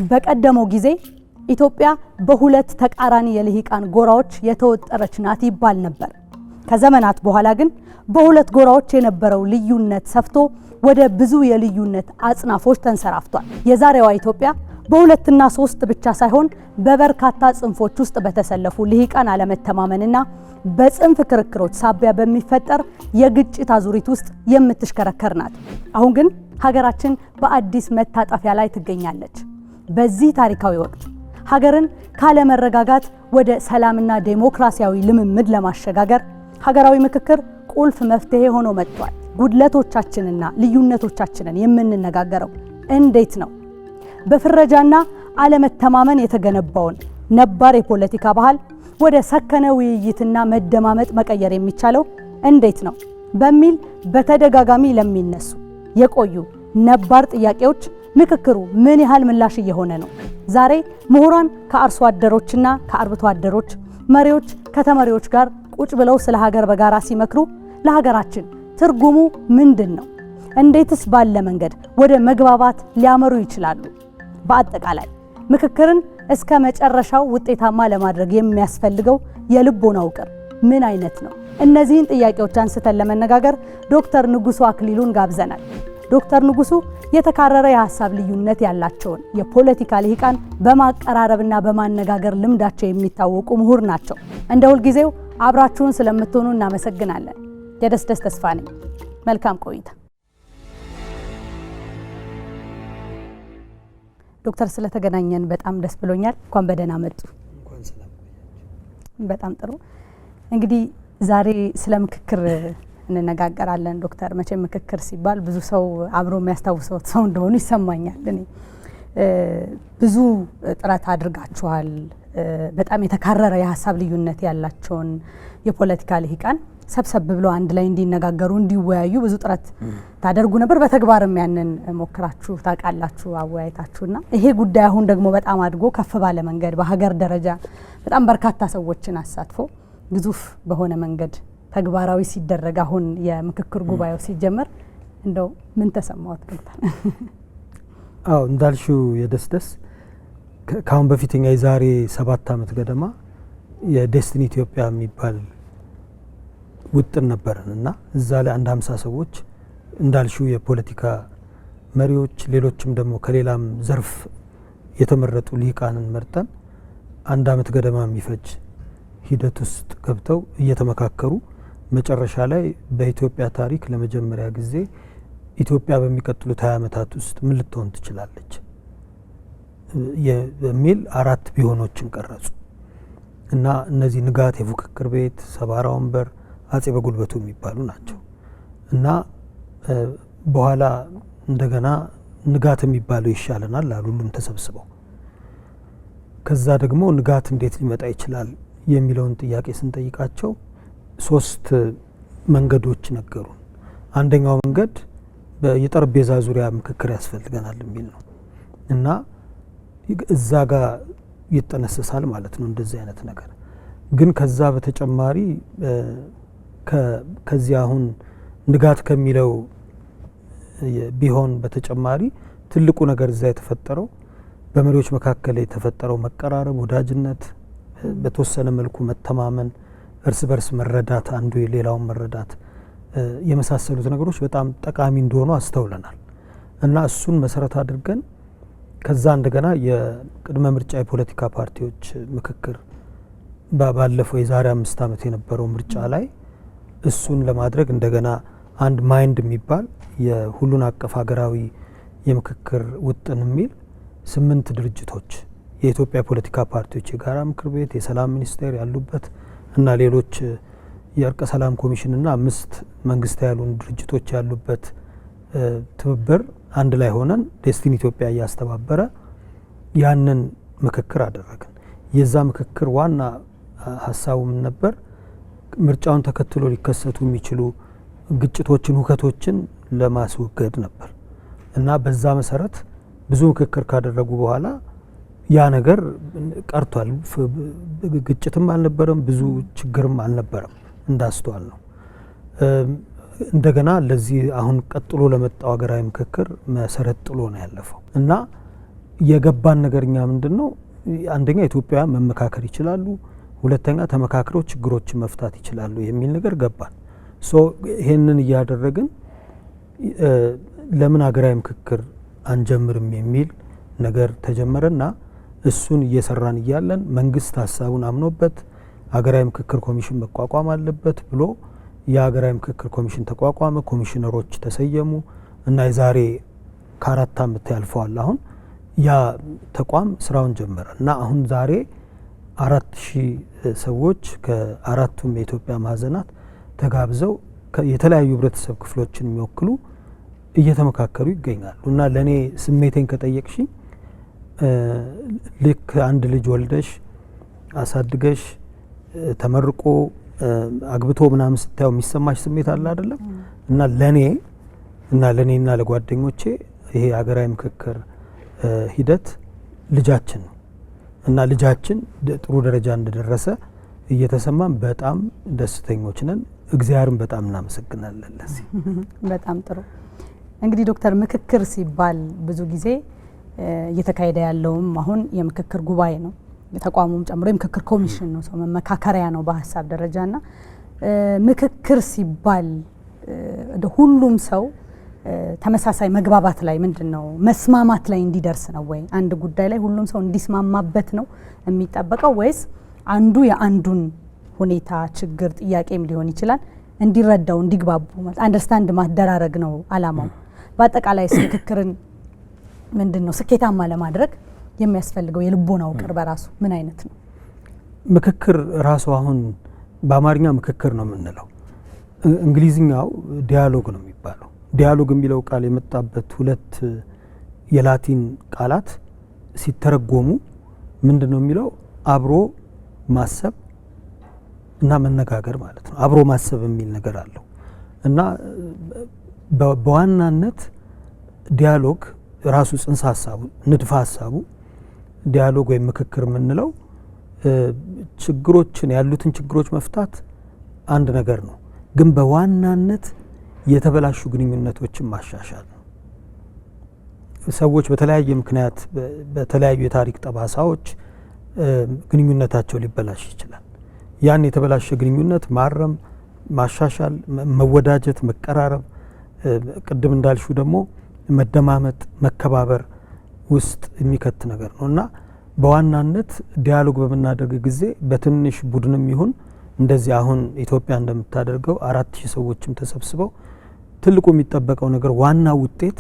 በቀደመው ጊዜ ኢትዮጵያ በሁለት ተቃራኒ የልሂቃን ጎራዎች የተወጠረች ናት ይባል ነበር። ከዘመናት በኋላ ግን በሁለት ጎራዎች የነበረው ልዩነት ሰፍቶ ወደ ብዙ የልዩነት አጽናፎች ተንሰራፍቷል። የዛሬዋ ኢትዮጵያ በሁለትና ሶስት ብቻ ሳይሆን በበርካታ ጽንፎች ውስጥ በተሰለፉ ልሂቃን አለመተማመንና በጽንፍ ክርክሮች ሳቢያ በሚፈጠር የግጭት አዙሪት ውስጥ የምትሽከረከር ናት። አሁን ግን ሀገራችን በአዲስ መታጠፊያ ላይ ትገኛለች። በዚህ ታሪካዊ ወቅት ሀገርን ካለመረጋጋት ወደ ሰላምና ዴሞክራሲያዊ ልምምድ ለማሸጋገር ሀገራዊ ምክክር ቁልፍ መፍትሄ ሆኖ መጥቷል። ጉድለቶቻችንና ልዩነቶቻችንን የምንነጋገረው እንዴት ነው? በፍረጃና አለመተማመን የተገነባውን ነባር የፖለቲካ ባህል ወደ ሰከነ ውይይትና መደማመጥ መቀየር የሚቻለው እንዴት ነው በሚል በተደጋጋሚ ለሚነሱ የቆዩ ነባር ጥያቄዎች ምክክሩ ምን ያህል ምላሽ እየሆነ ነው? ዛሬ ምሁራን ከአርሶ አደሮችና ከአርብቶ አደሮች፣ መሪዎች ከተመሪዎች ጋር ቁጭ ብለው ስለ ሀገር በጋራ ሲመክሩ ለሀገራችን ትርጉሙ ምንድን ነው? እንዴትስ ባለ መንገድ ወደ መግባባት ሊያመሩ ይችላሉ? በአጠቃላይ ምክክርን እስከ መጨረሻው ውጤታማ ለማድረግ የሚያስፈልገው የልቦና ውቅር ምን አይነት ነው? እነዚህን ጥያቄዎች አንስተን ለመነጋገር ዶክተር ንጉሱ አክሊሉን ጋብዘናል። ዶክተር ንጉሱ የተካረረ የሀሳብ ልዩነት ያላቸውን የፖለቲካ ልሂቃን በማቀራረብና በማነጋገር ልምዳቸው የሚታወቁ ምሁር ናቸው። እንደ ሁልጊዜው አብራችሁን ስለምትሆኑ እናመሰግናለን። የደስደስ ተስፋ ነኝ። መልካም ቆይታ። ዶክተር ስለተገናኘን በጣም ደስ ብሎኛል። እንኳን በደህና መጡ። በጣም ጥሩ። እንግዲህ ዛሬ ስለ ምክክር እንነጋገራለን። ዶክተር መቼም ምክክር ሲባል ብዙ ሰው አብሮ የሚያስታውሰው ሰው እንደሆኑ ይሰማኛል። እኔ ብዙ ጥረት አድርጋችኋል። በጣም የተካረረ የሀሳብ ልዩነት ያላቸውን የፖለቲካ ልሂቃን ሰብሰብ ብለው አንድ ላይ እንዲነጋገሩ እንዲወያዩ ብዙ ጥረት ታደርጉ ነበር። በተግባርም ያንን ሞክራችሁ ታውቃላችሁ፣ አወያይታችሁና ይሄ ጉዳይ አሁን ደግሞ በጣም አድጎ ከፍ ባለ መንገድ በሀገር ደረጃ በጣም በርካታ ሰዎችን አሳትፎ ግዙፍ በሆነ መንገድ ተግባራዊ ሲደረግ አሁን የምክክር ጉባኤው ሲጀመር እንደው ምን ተሰማዎት ዶክተር? አዎ እንዳልሽው የደስደስ ከአሁን በፊትኛ የዛሬ 7 ዓመት ገደማ የዴስቲኒ ኢትዮጵያ የሚባል ውጥን ነበረን እና እዛ ላይ 50 ሰዎች እንዳልሽው የፖለቲካ መሪዎች ሌሎችም ደግሞ ከሌላም ዘርፍ የተመረጡ ልሂቃንን መርጠን 1 ዓመት ገደማ የሚፈጅ ሂደት ውስጥ ገብተው እየተመካከሩ መጨረሻ ላይ በኢትዮጵያ ታሪክ ለመጀመሪያ ጊዜ ኢትዮጵያ በሚቀጥሉት 20 ዓመታት ውስጥ ምን ልትሆን ትችላለች የሚል 4 ቢሆኖችን ቀረጹ እና እነዚህ ንጋት የፉክክር ቤት፣ ሰባራ ወንበር፣ አጼ በጉልበቱ የሚባሉ ናቸው እና በኋላ እንደገና ንጋት የሚባለው ይሻለናል አሉ ሁሉም ተሰብስበው። ከዛ ደግሞ ንጋት እንዴት ሊመጣ ይችላል የሚለውን ጥያቄ ስንጠይቃቸው 3 መንገዶች ነገሩን። አንደኛው መንገድ የጠረጴዛ ዙሪያ ምክክር ያስፈልገናል የሚል ነው እና እዛ ጋር ይጠነሰሳል ማለት ነው እንደዚህ አይነት ነገር። ግን ከዛ በተጨማሪ ከዚህ አሁን ንጋት ከሚለው ቢሆን በተጨማሪ ትልቁ ነገር እዛ የተፈጠረው በመሪዎች መካከል የተፈጠረው መቀራረብ፣ ወዳጅነት፣ በተወሰነ መልኩ መተማመን፣ እርስ በርስ መረዳት፣ አንዱ ሌላውን መረዳት የመሳሰሉት ነገሮች በጣም ጠቃሚ እንደሆኑ አስተውለናል እና እሱን መሰረት አድርገን ከዛ እንደገና የቅድመ ምርጫ የፖለቲካ ፓርቲዎች ምክክር ባለፈው የዛሬ 5 ዓመት የነበረው ምርጫ ላይ እሱን ለማድረግ እንደገና አንድ ማይንድ የሚባል የሁሉን አቀፍ ሀገራዊ የምክክር ውጥን የሚል 8 ድርጅቶች የኢትዮጵያ ፖለቲካ ፓርቲዎች የጋራ ምክር ቤት፣ የሰላም ሚኒስቴር ያሉበት እና ሌሎች የእርቀ ሰላም ኮሚሽን እና 5 መንግስት ያሉን ድርጅቶች ያሉበት ትብብር አንድ ላይ ሆነን ዴስቲኒ ኢትዮጵያ እያስተባበረ ያንን ምክክር አደረግን። የዛ ምክክር ዋና ሀሳቡ ምን ነበር? ምርጫውን ተከትሎ ሊከሰቱ የሚችሉ ግጭቶችን፣ ሁከቶችን ለማስወገድ ነበር እና በዛ መሰረት ብዙ ምክክር ካደረጉ በኋላ ያ ነገር ቀርቷል። ግጭትም አልነበረም፣ ብዙ ችግርም አልነበረም እንዳስተዋል ነው። እንደገና ለዚህ አሁን ቀጥሎ ለመጣው ሀገራዊ ምክክር መሰረት ጥሎ ነው ያለፈው እና የገባን ነገርኛ ምንድነው አንደኛ ኢትዮጵያውያን መመካከር ይችላሉ፣ ሁለተኛ ተመካክረው ችግሮችን መፍታት ይችላሉ የሚል ነገር ገባን። ይሄንን እያደረግን ለምን ሀገራዊ ምክክር አንጀምርም የሚል ነገር ተጀመረና እሱን እየሰራን እያለን መንግስት ሀሳቡን አምኖበት ሀገራዊ ምክክር ኮሚሽን መቋቋም አለበት ብሎ የሀገራዊ ምክክር ኮሚሽን ተቋቋመ። ኮሚሽነሮች ተሰየሙ እና የዛሬ ከ4 ዓመት ያልፈዋል አሁን ያ ተቋም ስራውን ጀመረ እና አሁን ዛሬ 4000 ሰዎች ከአራቱም የኢትዮጵያ ማዕዘናት ተጋብዘው የተለያዩ ህብረተሰብ ክፍሎችን የሚወክሉ እየተመካከሩ ይገኛሉ። እና ለኔ ስሜቴን ከጠየቅሽኝ ልክ አንድ ልጅ ወልደሽ አሳድገሽ ተመርቆ አግብቶ ምናምን ስታየው የሚሰማሽ ስሜት አለ አይደለም? እና ለኔና ለጓደኞቼ ይሄ ሀገራዊ ምክክር ሂደት ልጃችን ነው እና ልጃችን ጥሩ ደረጃ እንደደረሰ እየተሰማን በጣም ደስተኞች ነን። እግዚአብሔርን በጣም እናመሰግናለን ለዚህ። በጣም ጥሩ። እንግዲህ ዶክተር ምክክር ሲባል ብዙ ጊዜ እየተካሄደ ያለውም አሁን የምክክር ጉባኤ ነው፣ ተቋሙም ጨምሮ የምክክር ኮሚሽን ነው፣ ሰው መመካከሪያ ነው በሀሳብ ደረጃና ምክክር ሲባል ሁሉም ሰው ተመሳሳይ መግባባት ላይ ምንድነው መስማማት ላይ እንዲደርስ ነው ወይ አንድ ጉዳይ ላይ ሁሉም ሰው እንዲስማማበት ነው የሚጠበቀው ወይስ አንዱ የአንዱን ሁኔታ ችግር ጥያቄም ሊሆን ይችላል እንዲረዳው እንዲግባቡ ማለት አንደርስታንድ ማደራረግ ነው አላማው? በአጠቃላይ ምክክርን ምንድነው ስኬታማ ለማድረግ የሚያስፈልገው የልቦና ውቅር በራሱ ምን አይነት ነው? ምክክር ራሱ አሁን በአማርኛ ምክክር ነው የምንለው፣ እንግሊዝኛው ዲያሎግ ነው የሚባለው። ዲያሎግ የሚለው ቃል የመጣበት ሁለት የላቲን ቃላት ሲተረጎሙ ምንድነው የሚለው አብሮ ማሰብ እና መነጋገር ማለት ነው። አብሮ ማሰብ የሚል ነገር አለው እና በዋናነት ዲያሎግ ራሱ ጽንሰ ሀሳቡ ንድፈ ሀሳቡ ዲያሎግ ወይም ምክክር የምንለው ችግሮችን ያሉትን ችግሮች መፍታት አንድ ነገር ነው፣ ግን በዋናነት የተበላሹ ግንኙነቶችን ማሻሻል ነው። ሰዎች በተለያየ ምክንያት በተለያዩ የታሪክ ጠባሳዎች ግንኙነታቸው ሊበላሽ ይችላል። ያን የተበላሸ ግንኙነት ማረም፣ ማሻሻል፣ መወዳጀት፣ መቀራረብ፣ ቅድም እንዳልሹ ደግሞ መደማመጥ፣ መከባበር ውስጥ የሚከት ነገር ነው እና በዋናነት ዲያሎግ በምናደርግ ጊዜ በትንሽ ቡድንም ይሁን እንደዚህ አሁን ኢትዮጵያ እንደምታደርገው 4000 ሰዎችም ተሰብስበው ትልቁ የሚጠበቀው ነገር ዋና ውጤት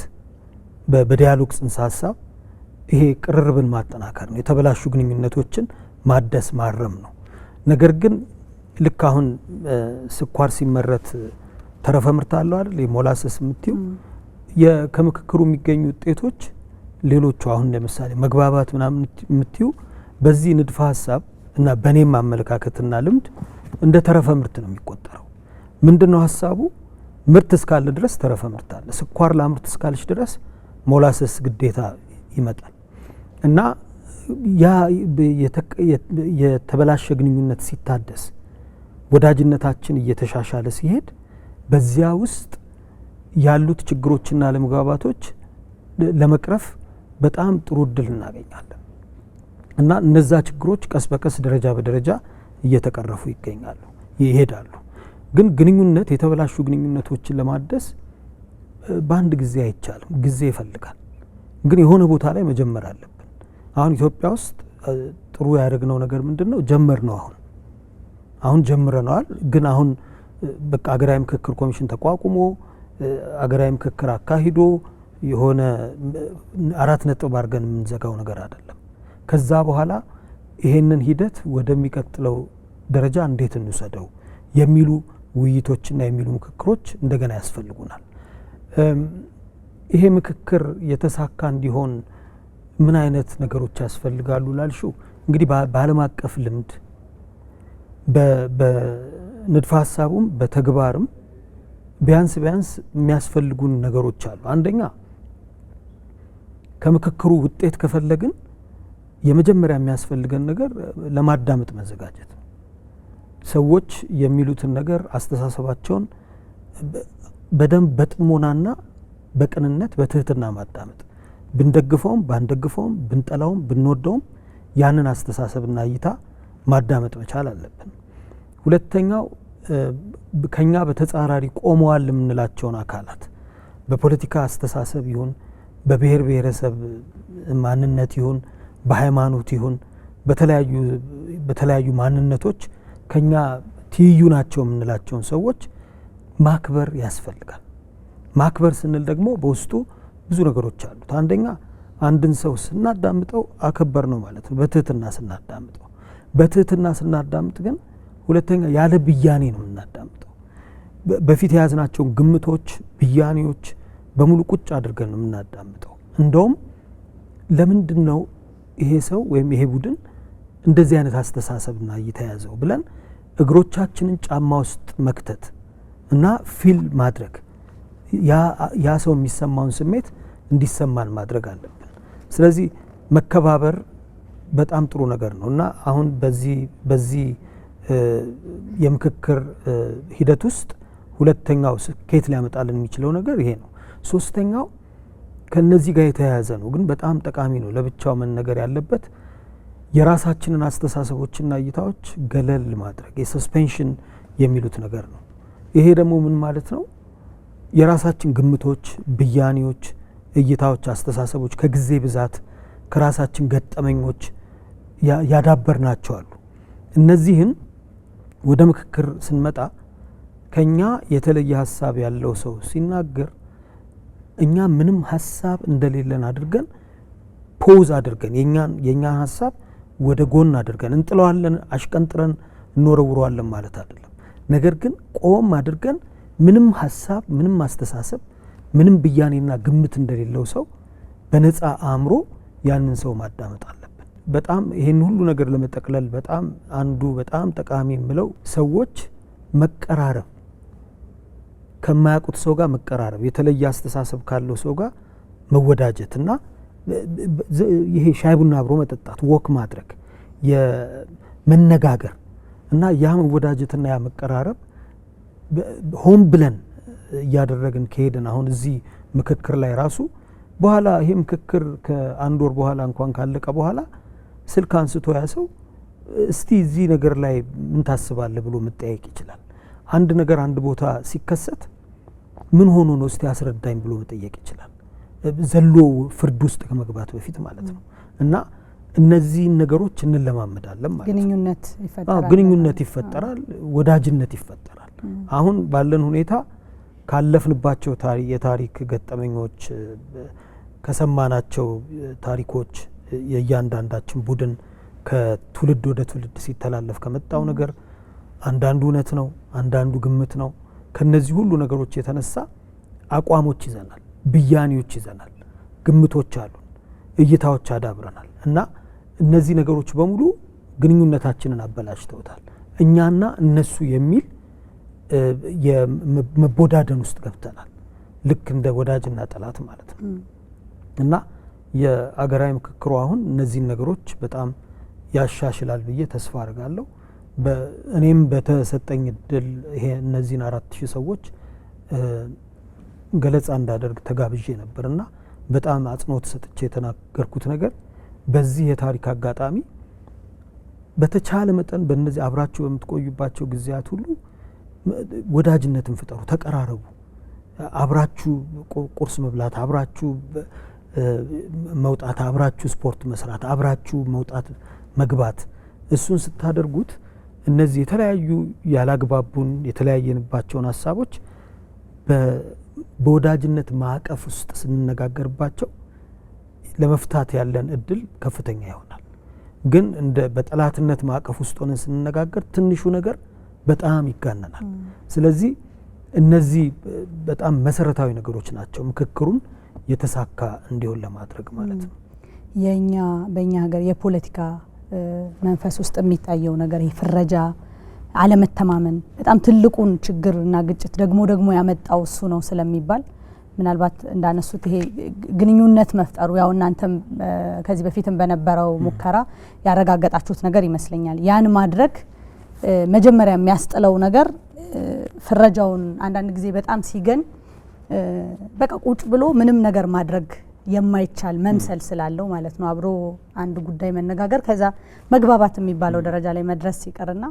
በዲያሎግ ጽንሰ ሀሳብ ይሄ ቅርርብን ማጠናከር ነው፣ የተበላሹ ግንኙነቶችን ማደስ ማረም ነው። ነገር ግን ልክ አሁን ስኳር ሲመረት ተረፈ ምርት አለው አይደል? የሞላሰስ የምትዩ ከምክክሩ የሚገኙ ውጤቶች ሌሎቹ አሁን ለምሳሌ መግባባት ምናምን የምትዩ በዚህ ንድፈ ሀሳብ እና በኔም አመለካከትና ልምድ እንደ ተረፈ ምርት ነው የሚቆጠረው። ምንድነው ሀሳቡ? ምርት እስካለ ድረስ ተረፈ ምርት አለ። ስኳር ላምርት እስካለች ድረስ ሞላሰስ ግዴታ ይመጣል እና ያ የተበላሸ ግንኙነት ሲታደስ ወዳጅነታችን እየተሻሻለ ሲሄድ በዚያ ውስጥ ያሉት ችግሮችና ለመግባባቶች ለመቅረፍ በጣም ጥሩ እድል እናገኛለን እና እነዛ ችግሮች ቀስ በቀስ ደረጃ በደረጃ እየተቀረፉ ይሄዳሉ። ግን ግንኙነት የተበላሹ ግንኙነቶችን ለማደስ በአንድ ጊዜ አይቻልም፣ ጊዜ ይፈልጋል። ግን የሆነ ቦታ ላይ መጀመር አለብን። አሁን ኢትዮጵያ ውስጥ ጥሩ ያደረግነው ነገር ምንድነው? ጀመር ነው አሁን ጀምረናል። ግን አሁን በቃ ሀገራዊ ምክክር ኮሚሽን ተቋቁሞ ሀገራዊ ምክክር አካሂዶ የሆነ 4 ነጥብ አድርገን የምንዘጋው ነገር አይደለም። ከዛ በኋላ ይሄንን ሂደት ወደሚቀጥለው ደረጃ እንዴት እንውሰደው የሚሉ ውይይቶችና የሚሉ ምክክሮች እንደገና ያስፈልጉናል። ይሄ ምክክር የተሳካ እንዲሆን ምን አይነት ነገሮች ያስፈልጋሉ ላልሽው እንግዲህ በዓለም አቀፍ ልምድ በንድፈ ሀሳቡም በተግባርም ቢያንስ የሚያስፈልጉን ነገሮች አሉ። አንደኛ ከምክክሩ ውጤት ከፈለግን የመጀመሪያ የሚያስፈልገን ነገር ለማዳመጥ መዘጋጀት ነው። ሰዎች የሚሉትን ነገር አስተሳሰባቸውን በደንብ በጥሞናና በቅንነት በትህትና ማዳመጥ። ብንደግፈውም ባንደግፈውም ብንጠላውም ብንወደውም ያንን አስተሳሰብና እይታ ማዳመጥ መቻል አለብን። ሁለተኛው ከኛ በተጻራሪ ቆመዋል የምንላቸውን አካላት በፖለቲካ አስተሳሰብ ይሁን በብሔር ብሔረሰብ ማንነት ይሁን በሃይማኖት ይሁን በተለያዩ ማንነቶች ከኛ ትይዩ ናቸው የምንላቸውን ሰዎች ማክበር ያስፈልጋል። ማክበር ስንል ደግሞ በውስጡ ብዙ ነገሮች አሉት። አንደኛ አንድን ሰው ስናዳምጠው አከበር ነው ማለት ነው፣ በትህትና ስናዳምጠው። በትህትና ስናዳምጥ ግን ሁለተኛ ያለ ብያኔ ነው የምናዳምጠው። በፊት የያዝናቸውን ግምቶች፣ ብያኔዎች በሙሉ ቁጭ አድርገን ነው የምናዳምጠው። እንደውም ለምንድን ነው ይሄ ሰው ወይም ይሄ ቡድን እንደዚህ አይነት አስተሳሰብና እይታ ያዘው ብለን እግሮቻችንን ጫማ ውስጥ መክተት እና ፊል ማድረግ ያ ሰው የሚሰማውን ስሜት እንዲሰማን ማድረግ አለብን። ስለዚህ መከባበር በጣም ጥሩ ነገር ነው እና አሁን በዚህ የምክክር ሂደት ውስጥ ሁለተኛው ስኬት ሊያመጣልን የሚችለው ነገር ይሄ ነው። ሶስተኛው ከነዚህ ጋር የተያያዘ ነው ግን በጣም ጠቃሚ ነው፣ ለብቻው መነገር ያለበት የራሳችንን አስተሳሰቦችና እይታዎች ገለል ማድረግ የሰስፔንሽን የሚሉት ነገር ነው። ይሄ ደግሞ ምን ማለት ነው? የራሳችን ግምቶች፣ ብያኔዎች፣ እይታዎች፣ አስተሳሰቦች ከጊዜ ብዛት ከራሳችን ገጠመኞች ያዳበርናቸው አሉ። እነዚህን ወደ ምክክር ስንመጣ ከኛ የተለየ ሀሳብ ያለው ሰው ሲናገር እኛ ምንም ሀሳብ እንደሌለን አድርገን ፖዝ አድርገን የኛን ሀሳብ ወደ ጎን አድርገን እንጥለዋለን፣ አሽቀንጥረን እንወረውረዋለን ማለት አይደለም። ነገር ግን ቆም አድርገን ምንም ሀሳብ፣ ምንም አስተሳሰብ፣ ምንም ብያኔና ግምት እንደሌለው ሰው በነፃ አእምሮ ያንን ሰው ማዳመጥ አለብን። በጣም ይሄን ሁሉ ነገር ለመጠቅለል በጣም ጠቃሚ የምለው ሰዎች መቀራረብ፣ ከማያውቁት ሰው ጋር መቀራረብ፣ የተለየ አስተሳሰብ ካለው ሰው ጋር መወዳጀትና ይሄ ሻይ ቡና አብሮ መጠጣት፣ ወክ ማድረግ፣ የመነጋገር እና ያ መወዳጀትና ያ መቀራረብ ሆን ብለን እያደረግን ከሄድን አሁን እዚህ ምክክር ላይ ራሱ በኋላ ይሄ ምክክር ከአንድ ወር በኋላ እንኳን ካለቀ በኋላ ስልክ አንስቶ ያ ሰው እስቲ እዚህ ነገር ላይ ምን ታስባለህ ብሎ መጠየቅ ይችላል። አንድ ነገር አንድ ቦታ ሲከሰት ምን ሆኖ ነው እስቲ አስረዳኝ ብሎ መጠየቅ ይችላል፣ ዘሎ ፍርድ ውስጥ ከመግባት በፊት ማለት ነው። እና እነዚህን ነገሮች እንለማመዳለን ማለት ነው። ግንኙነት ይፈጠራል፣ ወዳጅነት ይፈጠራል። አሁን ባለን ሁኔታ ካለፍንባቸው የታሪክ ገጠመኞች ከሰማናቸው ታሪኮች የእያንዳንዳችን ቡድን ከትውልድ ወደ ትውልድ ሲተላለፍ ከመጣው ነገር አንዳንዱ እውነት ነው፣ አንዳንዱ ግምት ነው። ከነዚህ ሁሉ ነገሮች የተነሳ አቋሞች ይዘናል፣ ብያኔዎች ይዘናል፣ ግምቶች አሉን፣ እይታዎች አዳብረናል እና እነዚህ ነገሮች በሙሉ ግንኙነታችንን አበላሽተውታል። እኛና እነሱ የሚል የመቦዳደን ውስጥ ገብተናል፣ ልክ እንደ ወዳጅና ጠላት ማለት ነው። እና የአገራዊ ምክክሩ አሁን እነዚህን ነገሮች በጣም ያሻሽላል ብዬ ተስፋ አድርጋለሁ። እኔም በተሰጠኝ እድል ይሄ እነዚህን 4000 ሰዎች ገለጻ እንዳደርግ ተጋብዤ ነበርና በጣም አጽንኦት ሰጥቼ የተናገርኩት ነገር በዚህ የታሪክ አጋጣሚ በተቻለ መጠን በእነዚህ አብራችሁ በምትቆዩባቸው ጊዜያት ሁሉ ወዳጅነትን ፍጠሩ፣ ተቀራረቡ። አብራችሁ ቁርስ መብላት፣ አብራችሁ መውጣት፣ አብራችሁ ስፖርት መስራት፣ አብራችሁ መውጣት መግባት፣ እሱን ስታደርጉት እነዚህ የተለያዩ ያላግባቡን የተለያየንባቸውን ሀሳቦች በወዳጅነት ማዕቀፍ ውስጥ ስንነጋገርባቸው ለመፍታት ያለን እድል ከፍተኛ ይሆናል። ግን በጠላትነት ማዕቀፍ ውስጥ ሆነን ስንነጋገር ትንሹ ነገር በጣም ይጋነናል። ስለዚህ እነዚህ በጣም መሰረታዊ ነገሮች ናቸው ምክክሩን የተሳካ እንዲሆን ለማድረግ ማለት ነው። በእኛ ሀገር የፖለቲካ መንፈስ ውስጥ የሚታየው ነገር ፍረጃ፣ አለመተማመን በጣም ትልቁን ችግርና ግጭት ደግሞ ያመጣው እሱ ነው ስለሚባል ምናልባት እንዳነሱት ይሄ ግንኙነት መፍጠሩ ያው እናንተም ከዚህ በፊትም በነበረው ሙከራ ያረጋገጣችሁት ነገር ይመስለኛል። ያን ማድረግ መጀመሪያ የሚያስጥለው ነገር ፍረጃውን አንዳንድ ጊዜ በጣም ሲገን በቃ ቁጭ ብሎ ምንም ነገር ማድረግ የማይቻል መምሰል ስላለው ማለት ነው። አብሮ አንድ ጉዳይ መነጋገር ከዛ መግባባት የሚባለው ደረጃ ላይ መድረስ ሲቀርና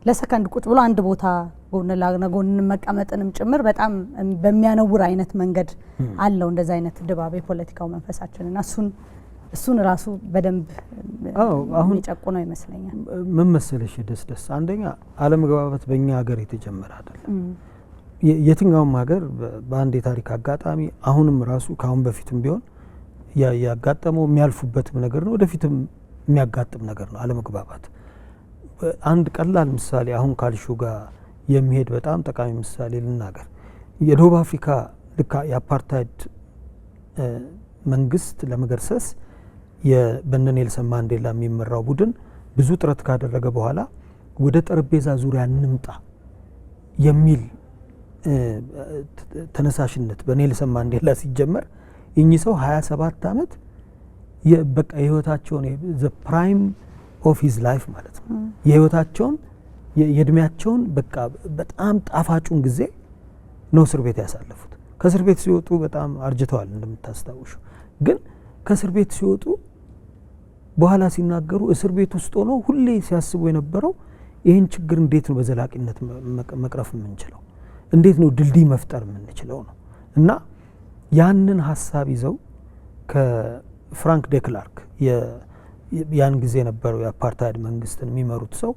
ለሰከንድ ቁጭ ብሎ አንድ ቦታ ጎን ለጎን መቀመጥንም ጭምር በጣም በሚያነውር አይነት መንገድ አለው እንደዛ አይነት ድባብ የፖለቲካው መንፈሳችንና እሱን ራሱ በደንብ አሁን ይጨቁነው ይመስለኛል። ምን መሰለሽ ደስ አንደኛ አለመግባባት በእኛ ሀገር የተጀመረ አይደለም። የትኛውም ሀገር በአንድ የታሪክ አጋጣሚ አሁንም ራሱ ካሁን በፊትም ቢሆን ያጋጠመው የሚያልፉበትም ነገር ነው፣ ወደፊትም የሚያጋጥም ነገር ነው አለመግባባት። አንድ ቀላል ምሳሌ አሁን ካልሹ ጋር የሚሄድ በጣም ጠቃሚ ምሳሌ ልናገር። የደቡብ አፍሪካ ልክ የአፓርታይድ መንግስት ለመገርሰስ በነ ኔልሰን ማንዴላ የሚመራው ቡድን ብዙ ጥረት ካደረገ በኋላ ወደ ጠረጴዛ ዙሪያ እንምጣ የሚል ተነሳሽነት በኔልሰን ማንዴላ ሲጀመር እኚህ ሰው 27 አመት በቃ የህይወታቸውን ዘ ፕራይም ኦፍ ሂዝ ላይፍ ማለት ነው የህይወታቸውን የእድሜያቸውን በቃ በጣም ጣፋጩን ጊዜ ነው እስር ቤት ያሳለፉት። ከእስር ቤት ሲወጡ በጣም አርጅተዋል እንደምታስታውሹ። ግን ከእስር ቤት ሲወጡ በኋላ ሲናገሩ እስር ቤት ውስጥ ሆነው ሁሌ ሲያስቡ የነበረው ይህን ችግር እንዴት ነው በዘላቂነት መቅረፍ የምንችለው፣ እንዴት ነው ድልድይ መፍጠር የምንችለው ነው። እና ያንን ሀሳብ ይዘው ከፍራንክ ዴክላርክ ያን ጊዜ የነበረው የአፓርታይድ መንግስትን የሚመሩት ሰው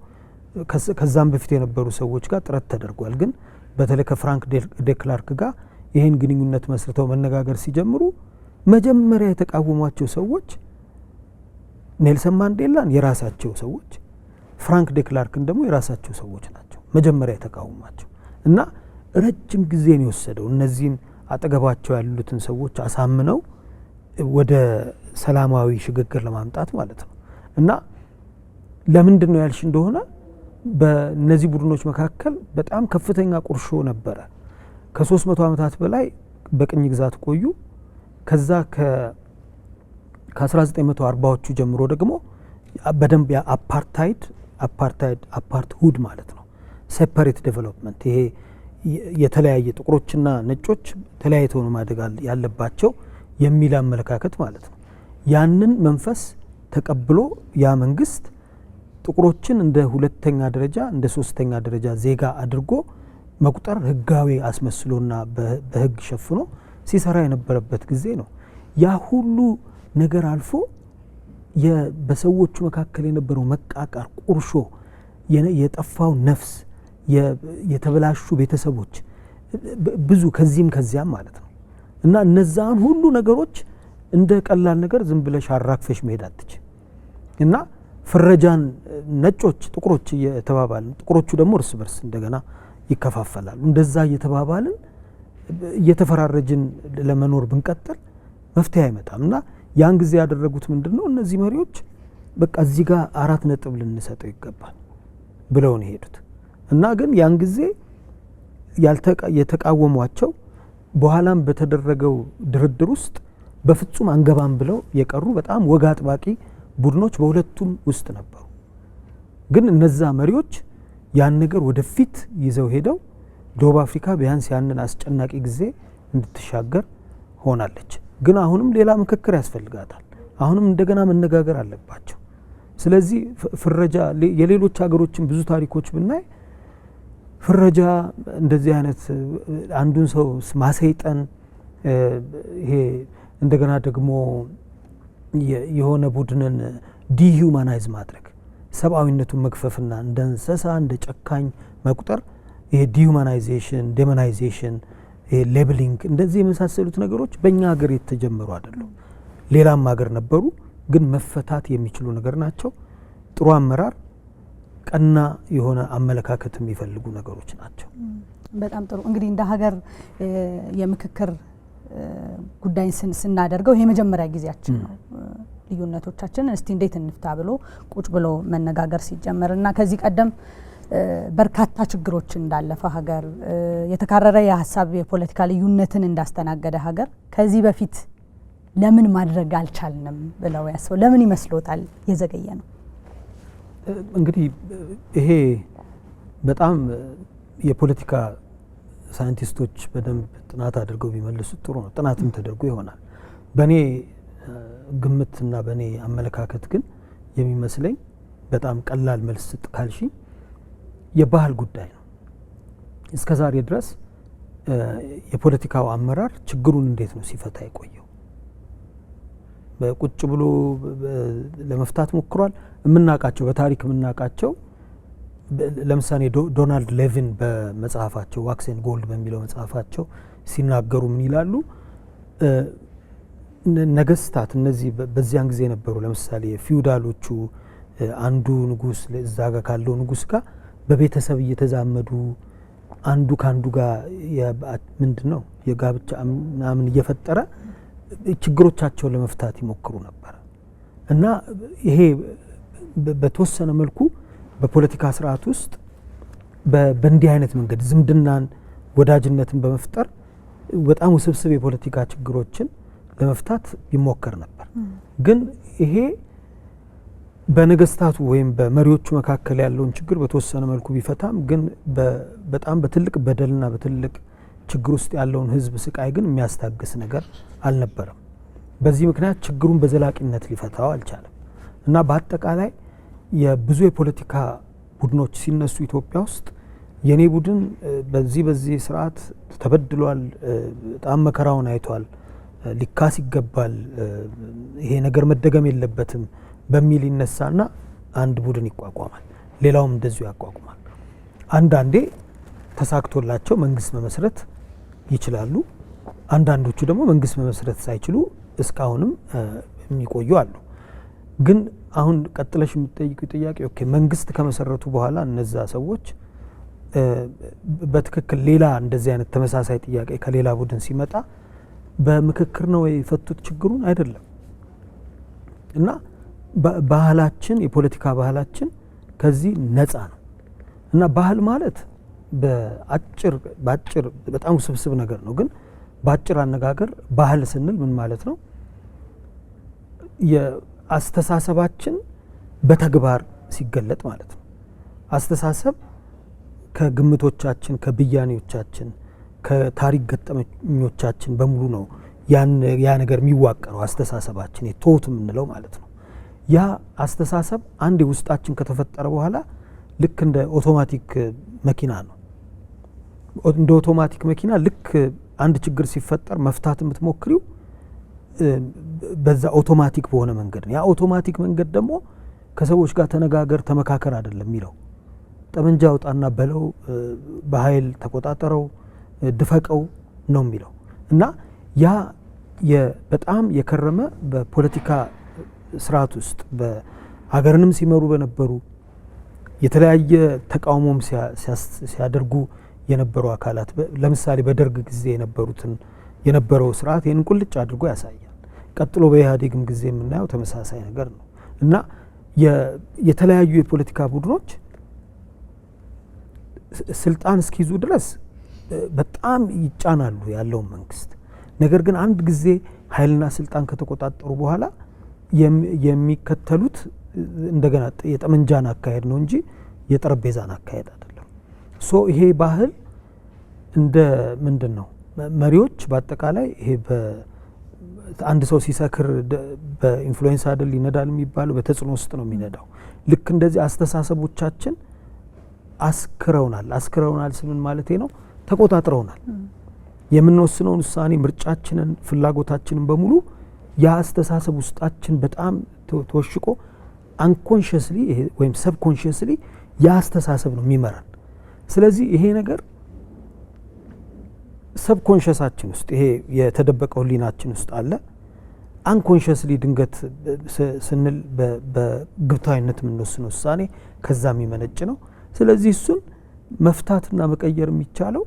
ከዛም በፊት የነበሩ ሰዎች ጋር ጥረት ተደርጓል። ግን በተለይ ከፍራንክ ዴክላርክ ጋር ይህን ግንኙነት መስርተው መነጋገር ሲጀምሩ መጀመሪያ የተቃወሟቸው ሰዎች ኔልሰን ማንዴላን የራሳቸው ሰዎች፣ ፍራንክ ዴክላርክን ደግሞ የራሳቸው ሰዎች ናቸው መጀመሪያ የተቃወሟቸው። እና ረጅም ጊዜ ነው የወሰደው እነዚህን አጠገባቸው ያሉትን ሰዎች አሳምነው ወደ ሰላማዊ ሽግግር ለማምጣት ማለት ነው። እና ለምንድን ነው ያልሽ እንደሆነ በእነዚህ ቡድኖች መካከል በጣም ከፍተኛ ቁርሾ ነበረ። ከ300 ዓመታት በላይ በቅኝ ግዛት ቆዩ። ከዛ ከ1940ዎቹ ጀምሮ ደግሞ በደንብ አፓርትሁድ ማለት ነው ሴፐሬት ዴቨሎፕመንት፣ ይሄ የተለያየ ጥቁሮችና ነጮች ተለያይተው ነው ማደግ ያለባቸው የሚል አመለካከት ማለት ነው። ያንን መንፈስ ተቀብሎ ያ መንግስት ጥቁሮችን እንደ ሁለተኛ ደረጃ እንደ ሶስተኛ ደረጃ ዜጋ አድርጎ መቁጠር ህጋዊ አስመስሎና በህግ ሸፍኖ ሲሰራ የነበረበት ጊዜ ነው። ያ ሁሉ ነገር አልፎ በሰዎቹ መካከል የነበረው መቃቃር፣ ቁርሾ፣ የጠፋው ነፍስ፣ የተበላሹ ቤተሰቦች ብዙ ከዚህም ከዚያም ማለት ነው። እና እነዛን ሁሉ ነገሮች እንደ ቀላል ነገር ዝም ብለሽ አራክፈሽ መሄድ አትችል። እና ፍረጃን ነጮች ጥቁሮች እየተባባልን ጥቁሮቹ ደግሞ እርስ በርስ እንደገና ይከፋፈላሉ። እንደዛ እየተባባልን እየተፈራረጅን ለመኖር ብንቀጥል መፍትሄ አይመጣም። እና ያን ጊዜ ያደረጉት ምንድነው እነዚህ መሪዎች በቃ እዚህ ጋር 4 ነጥብ ልንሰጠው ይገባል ብለው ነው የሄዱት። እና ግን ያን ጊዜ የተቃወሟቸው በኋላም በተደረገው ድርድር ውስጥ በፍጹም አንገባም ብለው የቀሩ በጣም ወግ አጥባቂ ቡድኖች በሁለቱም ውስጥ ነበሩ። ግን እነዛ መሪዎች ያን ነገር ወደፊት ይዘው ሄደው ደቡብ አፍሪካ ቢያንስ ያንን አስጨናቂ ጊዜ እንድትሻገር ሆናለች። ግን አሁንም ሌላ ምክክር ያስፈልጋታል። አሁንም እንደገና መነጋገር አለባቸው። ስለዚህ ፍረጃ የሌሎች ሀገሮችን ብዙ ታሪኮች ብናይ ፍረጃ እንደዚህ አይነት አንዱን ሰው ማሰይጠን፣ ይሄ እንደገና ደግሞ የሆነ ቡድንን ዲሁማናይዝ ማድረግ፣ ሰብአዊነቱን መግፈፍና እንደ እንስሳ እንደ ጨካኝ መቁጠር፣ ይሄ ዲሁማናይዜሽን፣ ዴሞናይዜሽን፣ ይሄ ሌብሊንግ፣ እንደዚህ የመሳሰሉት ነገሮች በእኛ ሀገር የተጀመሩ አይደሉም። ሌላም ሀገር ነበሩ፣ ግን መፈታት የሚችሉ ነገር ናቸው። ጥሩ አመራር፣ ቀና የሆነ አመለካከት የሚፈልጉ ነገሮች ናቸው። በጣም ጥሩ። እንግዲህ እንደ ሀገር የምክክር ጉዳይን ስናደርገው ይሄ መጀመሪያ ጊዜያችን ነው። ልዩነቶቻችን እስቲ እንዴት እንፍታ ብሎ ቁጭ ብሎ መነጋገር ሲጀመርና ከዚህ ቀደም በርካታ ችግሮች እንዳለፈ ሀገር የተካረረ የሀሳብ የፖለቲካ ልዩነትን እንዳስተናገደ ሀገር ከዚህ በፊት ለምን ማድረግ አልቻልንም ብለው ያስበው ለምን ይመስሎታል የዘገየ ነው? እንግዲህ ይሄ በጣም የፖለቲካ ሳይንቲስቶች በደንብ ጥናት አድርገው ቢመልሱት ጥሩ ነው። ጥናትም ተደርጎ ይሆናል። በኔ ግምትና በኔ አመለካከት ግን የሚመስለኝ በጣም ቀላል መልስ ካልሺ የባህል ጉዳይ ነው። እስከዛሬ ድረስ የፖለቲካው አመራር ችግሩን እንዴት ነው ሲፈታ የቆየው? በቁጭ ብሎ ለመፍታት ሞክሯል። የምናውቃቸው በታሪክ የምናውቃቸው ለምሳሌ ዶናልድ ሌቪን በመጽሐፋቸው ዋክስ ኤንድ ጎልድ በሚለው መጽሐፋቸው ሲናገሩ ምን ይላሉ? ነገስታት እነዚህ በዚያን ጊዜ ነበሩ። ለምሳሌ ፊውዳሎቹ አንዱ ንጉስ እዛ ጋር ካለው ንጉስ ጋር በቤተሰብ እየተዛመዱ አንዱ ካንዱ ጋር ምንድነው የጋብቻ ምናምን እየፈጠረ ችግሮቻቸውን ለመፍታት ይሞክሩ ነበር። እና ይሄ በተወሰነ መልኩ በፖለቲካ ስርዓት ውስጥ በእንዲህ አይነት መንገድ ዝምድናን ወዳጅነትን በመፍጠር በጣም ውስብስብ የፖለቲካ ችግሮችን ለመፍታት ይሞከር ነበር። ግን ይሄ በነገስታቱ ወይም በመሪዎቹ መካከል ያለውን ችግር በተወሰነ መልኩ ቢፈታም ግን በጣም በትልቅ በደልና በትልቅ ችግር ውስጥ ያለውን ህዝብ ስቃይ ግን የሚያስታግስ ነገር አልነበረም። በዚህ ምክንያት ችግሩን በዘላቂነት ሊፈታው አልቻለም እና በአጠቃላይ የብዙ የፖለቲካ ቡድኖች ሲነሱ ኢትዮጵያ ውስጥ የኔ ቡድን በዚህ ስርዓት ተበድሏል፣ በጣም መከራውን አይቷል፣ ሊካስ ይገባል፣ ይሄ ነገር መደገም የለበትም በሚል ይነሳና አንድ ቡድን ይቋቋማል። ሌላውም እንደዚሁ ያቋቁማል። አንዳንዴ ተሳክቶላቸው መንግስት መመስረት ይችላሉ። አንዳንዶቹ ደግሞ መንግስት መመስረት ሳይችሉ እስካሁንም የሚቆዩ አሉ። ግን አሁን ቀጥለሽ የምትጠይቁ ጥያቄ ኦኬ መንግስት ከመሰረቱ በኋላ እነዛ ሰዎች በትክክል ሌላ እንደዚህ አይነት ተመሳሳይ ጥያቄ ከሌላ ቡድን ሲመጣ በምክክር ነው የፈቱት ችግሩን? አይደለም። እና ባህላችን የፖለቲካ ባህላችን ከዚህ ነፃ ነው። እና ባህል ማለት በአጭር በጣም ውስብስብ ነገር ነው። ግን በአጭር አነጋገር ባህል ስንል ምን ማለት ነው? የአስተሳሰባችን በተግባር ሲገለጥ ማለት ነው። አስተሳሰብ ከግምቶቻችን፣ ከብያኔዎቻችን፣ ከታሪክ ገጠመኞቻችን በሙሉ ነው ያ ነገር የሚዋቀረው አስተሳሰባችን የቶት የምንለው ማለት ነው። ያ አስተሳሰብ አንድ ውስጣችን ከተፈጠረ በኋላ ልክ እንደ ኦቶማቲክ መኪና ነው። እንደ ኦቶማቲክ መኪና ልክ አንድ ችግር ሲፈጠር መፍታት የምትሞክሪው በዛ ኦቶማቲክ በሆነ መንገድ ነው። ያ ኦቶማቲክ መንገድ ደግሞ ከሰዎች ጋር ተነጋገር ተመካከር አይደለም የሚለው። ጠመንጃ አውጣና በለው፣ በኃይል ተቆጣጠረው፣ ድፈቀው ነው የሚለው። እና ያ በጣም የከረመ በፖለቲካ ስርዓት ውስጥ በሀገርንም ሲመሩ በነበሩ የተለያየ ተቃውሞም ሲያደርጉ የነበሩ አካላት ለምሳሌ በደርግ ጊዜ የነበረው ስርዓት ይህን ቁልጭ አድርጎ ያሳያል። ቀጥሎ በኢህአዴግም ጊዜ የምናየው ተመሳሳይ ነገር ነው። እና የተለያዩ የፖለቲካ ቡድኖች ስልጣን እስኪይዙ ድረስ በጣም ይጫናሉ ያለውን መንግስት። ነገር ግን አንድ ጊዜ ኃይልና ስልጣን ከተቆጣጠሩ በኋላ የሚከተሉት እንደገና የጠመንጃን አካሄድ ነው እንጂ የጠረጴዛን አካሄድ አይደለም። ይሄ ባህል እንደ ምንድን ነው መሪዎች በአጠቃላይ ይሄ አንድ ሰው ሲሰክር በኢንፍሉዌንስ አይደል ይነዳል የሚባለው፣ በተጽዕኖ ውስጥ ነው የሚነዳው። ልክ እንደዚህ አስተሳሰቦቻችን አስክረውናል ስምን ማለቴ ነው፣ ተቆጣጥረውናል። የምንወስነውን ውሳኔ፣ ምርጫችንን፣ ፍላጎታችንን በሙሉ ያ አስተሳሰብ ውስጣችን በጣም ተወሽቆ አንኮንሽስሊ ወይም ሰብኮንሽስሊ ያ አስተሳሰብ ነው የሚመራን። ስለዚህ ይሄ ነገር ሰብኮንሽሳችን ውስጥ ይሄ የተደበቀው ህሊናችን ውስጥ አለ። አንኮንሽስሊ ድንገት ስንል በግብታዊነት የምንወስነው ውሳኔ ከዛ የሚመነጭ ነው። ስለዚህ እሱን መፍታትና መቀየር የሚቻለው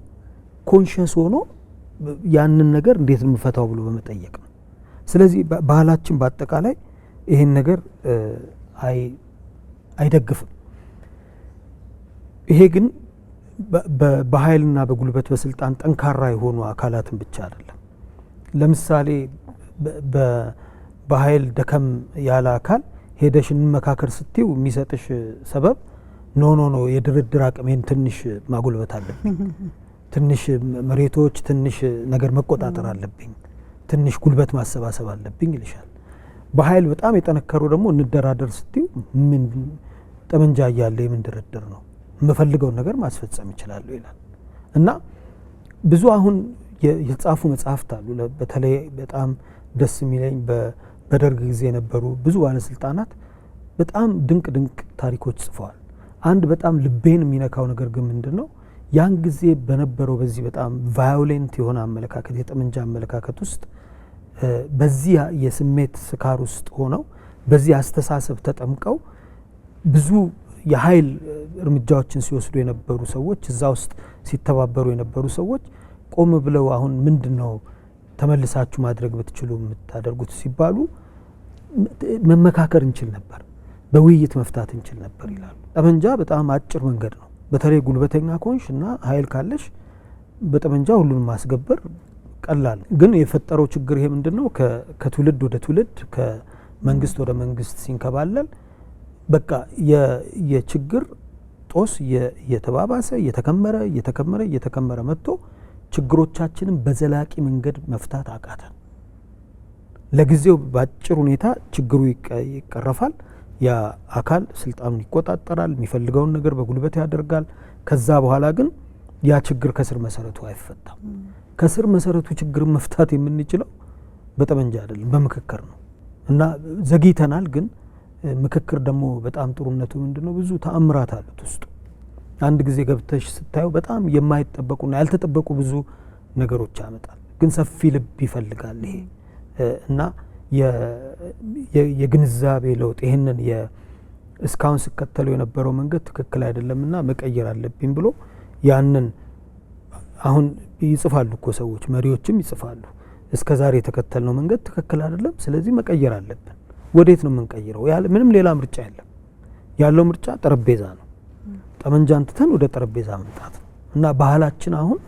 ኮንሽስ ሆኖ ያንን ነገር እንዴት ነው የምፈታው ብሎ በመጠየቅ ነው። ስለዚህ ባህላችን በአጠቃላይ ይሄን ነገር አይደግፍም። ይሄ ግን በኃይልና በጉልበት በስልጣን ጠንካራ የሆኑ አካላትን ብቻ አይደለም። ለምሳሌ በኃይል ደከም ያለ አካል ሄደሽ እንመካከር ስትዩ የሚሰጥሽ ሰበብ ኖ የድርድር አቅሜን ትንሽ ማጉልበት አለብኝ፣ ትንሽ መሬቶች፣ ትንሽ ነገር መቆጣጠር አለብኝ፣ ትንሽ ጉልበት ማሰባሰብ አለብኝ ይልሻል። በኃይል በጣም የጠነከሩ ደግሞ እንደራደር ስትዩ ምን ጠመንጃ እያለ የምን ድርድር ነው የምፈልገውን ነገር ማስፈጸም ይችላሉ ይላል። እና ብዙ አሁን የተጻፉ መጽሐፍት አሉ። በተለይ በጣም ደስ የሚለኝ በደርግ ጊዜ የነበሩ ብዙ ባለስልጣናት በጣም ድንቅ ድንቅ ታሪኮች ጽፈዋል። አንድ በጣም ልቤን የሚነካው ነገር ግን ምንድን ነው ያን ጊዜ በነበረው በዚህ በጣም ቫዮሌንት የሆነ አመለካከት የጠመንጃ አመለካከት ውስጥ በዚህ የስሜት ስካር ውስጥ ሆነው በዚህ አስተሳሰብ ተጠምቀው ብዙ የኃይል እርምጃዎችን ሲወስዱ የነበሩ ሰዎች እዛ ውስጥ ሲተባበሩ የነበሩ ሰዎች ቆም ብለው አሁን ምንድነው ተመልሳችሁ ማድረግ ብትችሉ የምታደርጉት ሲባሉ መመካከር እንችል ነበር፣ በውይይት መፍታት እንችል ነበር ይላሉ። ጠመንጃ በጣም አጭር መንገድ ነው። በተለይ ጉልበተኛ ኮንሽ እና ኃይል ካለሽ በጠመንጃ ሁሉንም ማስገበር ቀላል። ግን የፈጠረው ችግር ይሄ ምንድነው ከትውልድ ወደ ትውልድ ከመንግስት ወደ መንግስት ሲንከባለል በቃ የችግር ጦስ እየተባባሰ እየተከመረ መጥቶ ችግሮቻችንን በዘላቂ መንገድ መፍታት አቃተን። ለጊዜው ባጭር ሁኔታ ችግሩ ይቀረፋል። ያ አካል ስልጣኑን ይቆጣጠራል፣ የሚፈልገውን ነገር በጉልበት ያደርጋል። ከዛ በኋላ ግን ያ ችግር ከስር መሰረቱ አይፈታም። ከስር መሰረቱ ችግርን መፍታት የምንችለው በጠመንጃ አይደለም፣ በምክክር ነው። እና ዘግይተናል። ግን ምክክር ደግሞ በጣም ጥሩነቱ ምንድነው ብዙ ተአምራት አሉት ውስጡ። አንድ ጊዜ ገብተሽ ስታዩ በጣም የማይጠበቁና ያልተጠበቁ ብዙ ነገሮች ያመጣል። ግን ሰፊ ልብ ይፈልጋል ይሄ እና የግንዛቤ ለውጥ ይሄንን እስካሁን ሲከተለው የነበረው መንገድ ትክክል አይደለምና መቀየር አለብኝ ብሎ ያንን አሁን ይጽፋሉ እኮ ሰዎች መሪዎችም ይጽፋሉ። እስከ ዛሬ የተከተልነው መንገድ ትክክል አይደለም፣ ስለዚህ መቀየር አለብን። ወዴት ነው የምንቀይረው? ምንም ሌላ ምርጫ የለም። ያለው ምርጫ ጠረጴዛ ነው። ጠመንጃን ትተን ወደ ጠረጴዛ መምጣት ነው እና ባህላችን አሁን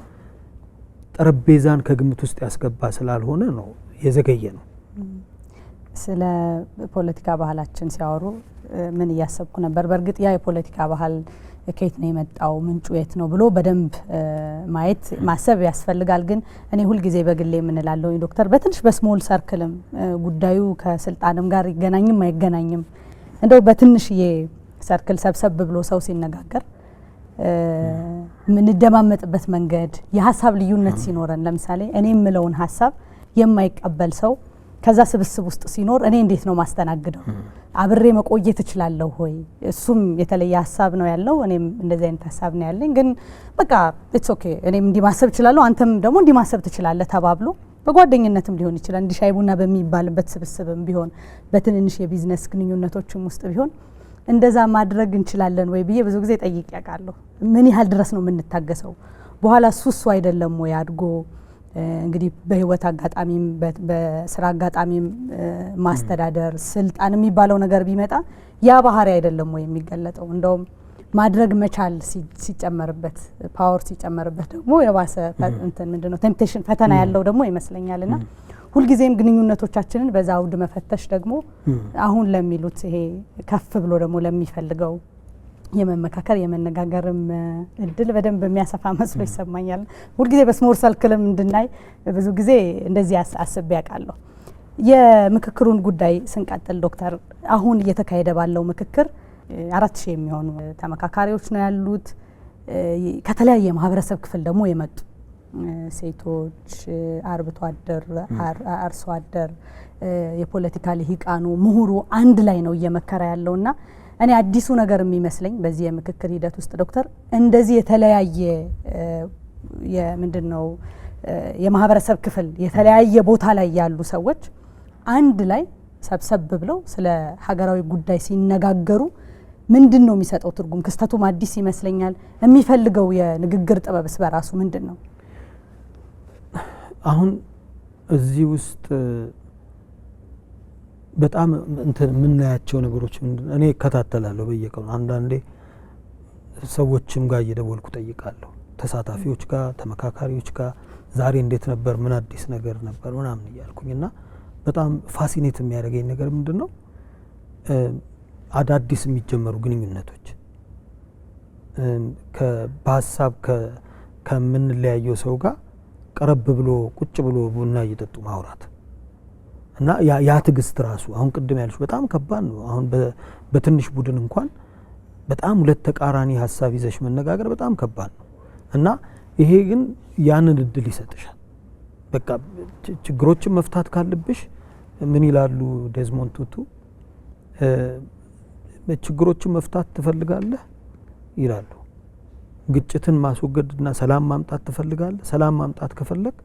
ጠረጴዛን ከግምት ውስጥ ያስገባ ስላልሆነ ነው የዘገየ ነው። ስለ ፖለቲካ ባህላችን ሲያወሩ ምን እያሰብኩ ነበር? በእርግጥ ያ የፖለቲካ ባህል ከየት ነው የመጣው፣ ምንጩ የት ነው ብሎ በደንብ ማየት ማሰብ ያስፈልጋል። ግን እኔ ሁልጊዜ በግሌ የምንላለው ዶክተር በትንሽ በስሞል ሰርክልም ጉዳዩ ከስልጣንም ጋር ይገናኝም አይገናኝም እንደው በትንሽዬ ሰርክል ሰብሰብ ብሎ ሰው ሲነጋገር ምንደማመጥበት መንገድ የሀሳብ ልዩነት ሲኖረን፣ ለምሳሌ እኔ የምለውን ሀሳብ የማይቀበል ሰው ከዛ ስብስብ ውስጥ ሲኖር እኔ እንዴት ነው ማስተናግደው? አብሬ መቆየት እችላለሁ ሆይ? እሱም የተለየ ሀሳብ ነው ያለው፣ እኔም እንደዚህ አይነት ሀሳብ ነው ያለኝ። ግን በቃ ኢትስ ኦኬ እኔም እንዲህ ማሰብ እችላለሁ፣ አንተም ደግሞ እንዲህ ማሰብ ትችላለህ ተባብሎ በጓደኝነትም ሊሆን ይችላል፣ እንዲህ ሻይ ቡና በሚባልበት ስብስብም ቢሆን በትንንሽ የቢዝነስ ግንኙነቶችም ውስጥ ቢሆን እንደዛ ማድረግ እንችላለን ወይ ብዬ ብዙ ጊዜ ጠይቄ ያውቃለሁ። ምን ያህል ድረስ ነው የምንታገሰው? በኋላ እሱ አይደለም ወይ አድጎ እንግዲህ በህይወት አጋጣሚም በስራ አጋጣሚም ማስተዳደር ስልጣን የሚባለው ነገር ቢመጣ ያ ባህሪ አይደለም ወይ የሚገለጠው? እንደውም ማድረግ መቻል ሲጨመርበት ፓወር ሲጨመርበት ደግሞ የባሰ እንትን ምንድነው ቴምፕቴሽን ፈተና ያለው ደግሞ ይመስለኛልና ሁልጊዜም ግንኙነቶቻችንን በዛ አውድ መፈተሽ ደግሞ አሁን ለሚሉት ይሄ ከፍ ብሎ ደግሞ ለሚፈልገው የመመካከር የመነጋገርም እድል በደንብ የሚያሰፋ መስሎ ይሰማኛል። ሁልጊዜ በስሞል ሰርክልም እንድናይ ብዙ ጊዜ እንደዚህ አስቤ ያውቃለሁ። የምክክሩን ጉዳይ ስንቀጥል ዶክተር አሁን እየተካሄደ ባለው ምክክር 4000 የሚሆኑ ተመካካሪዎች ነው ያሉት። ከተለያየ ማህበረሰብ ክፍል ደግሞ የመጡ ሴቶች፣ አርብቶ አደር፣ አርሶ አደር፣ የፖለቲካ ልሂቃኑ፣ ምሁሩ አንድ ላይ ነው እየመከረ ያለውና እኔ አዲሱ ነገር የሚመስለኝ በዚህ የምክክር ሂደት ውስጥ ዶክተር እንደዚህ የተለያየ የምንድነው የማህበረሰብ ክፍል የተለያየ ቦታ ላይ ያሉ ሰዎች አንድ ላይ ሰብሰብ ብለው ስለ ሀገራዊ ጉዳይ ሲነጋገሩ ምንድነው የሚሰጠው ትርጉም? ክስተቱም አዲስ ይመስለኛል። የሚፈልገው የንግግር ጥበብስ በራሱ ምንድነው? አሁን እዚህ ውስጥ በጣም እንትን የምናያቸው ነገሮች ምንድነው? እኔ እከታተላለሁ በየቀኑ። አንዳንዴ ሰዎችም ጋር እየደወልኩ ጠይቃለሁ፣ ተሳታፊዎች ጋር፣ ተመካካሪዎች ጋር ዛሬ እንዴት ነበር፣ ምን አዲስ ነገር ነበር ምናምን እያልኩኝና በጣም ፋሲኔት የሚያደርገኝ ነገር ምንድነው አዳዲስ የሚጀመሩ ግንኙነቶች በሀሳብ ከምንለያየው ሰው ጋር ቀረብ ብሎ ቁጭ ብሎ ቡና እየጠጡ ማውራት እና ያ ትዕግስት ራሱ አሁን ቅድም ያልሽ በጣም ከባድ ነው። አሁን በትንሽ ቡድን እንኳን በጣም ሁለት ተቃራኒ ሀሳብ ይዘሽ መነጋገር በጣም ከባድ ነው እና ይሄ ግን ያንን እድል ይሰጥሻል። በቃ ችግሮችን መፍታት ካለብሽ ምን ይላሉ ዴዝሞንድ ቱቱ፣ ችግሮችን መፍታት ትፈልጋለህ ይላሉ። ግጭትን ማስወገድና ሰላም ማምጣት ትፈልጋለህ? ሰላም ማምጣት ከፈለግ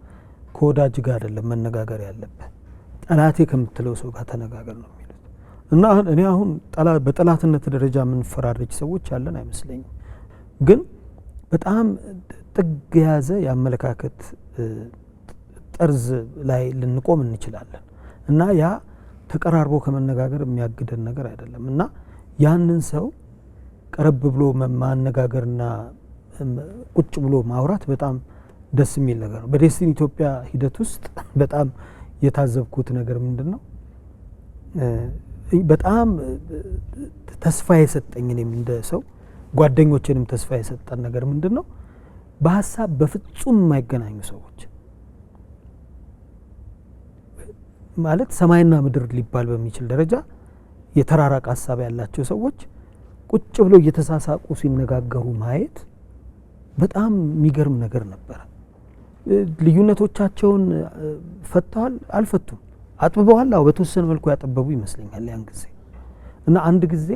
ከወዳጅ ጋር አይደለም መነጋገር ያለብህ፣ ጠላቴ ከምትለው ሰው ጋር ተነጋገር ነው የሚሉት። እና እኔ አሁን በጠላትነት ደረጃ የምንፈራረጅ ሰዎች ያለን አይመስለኝም። ግን በጣም ጥግ የያዘ የአመለካከት ጠርዝ ላይ ልንቆም እንችላለን እና ያ ተቀራርቦ ከመነጋገር የሚያግደን ነገር አይደለም እና ያንን ሰው ቀረብ ብሎ ማነጋገርና ቁጭ ብሎ ማውራት በጣም ደስ የሚል ነገር ነው። በዴስቲኒ ኢትዮጵያ ሂደት ውስጥ በጣም የታዘብኩት ነገር ምንድን ነው? በጣም ተስፋ የሰጠኝ እኔም እንደ ሰው ጓደኞቼንም ተስፋ የሰጠን ነገር ምንድን ነው? በሀሳብ በፍጹም የማይገናኙ ሰዎች ማለት ሰማይና ምድር ሊባል በሚችል ደረጃ የተራራቀ ሀሳብ ያላቸው ሰዎች ቁጭ ብለው እየተሳሳቁ ሲነጋገሩ ማየት በጣም የሚገርም ነገር ነበረ። ልዩነቶቻቸውን ፈተዋል? አልፈቱም። አጥብበዋል? አዎ በተወሰነ መልኩ ያጠበቡ ይመስለኛል ያን ጊዜ እና አንድ ጊዜ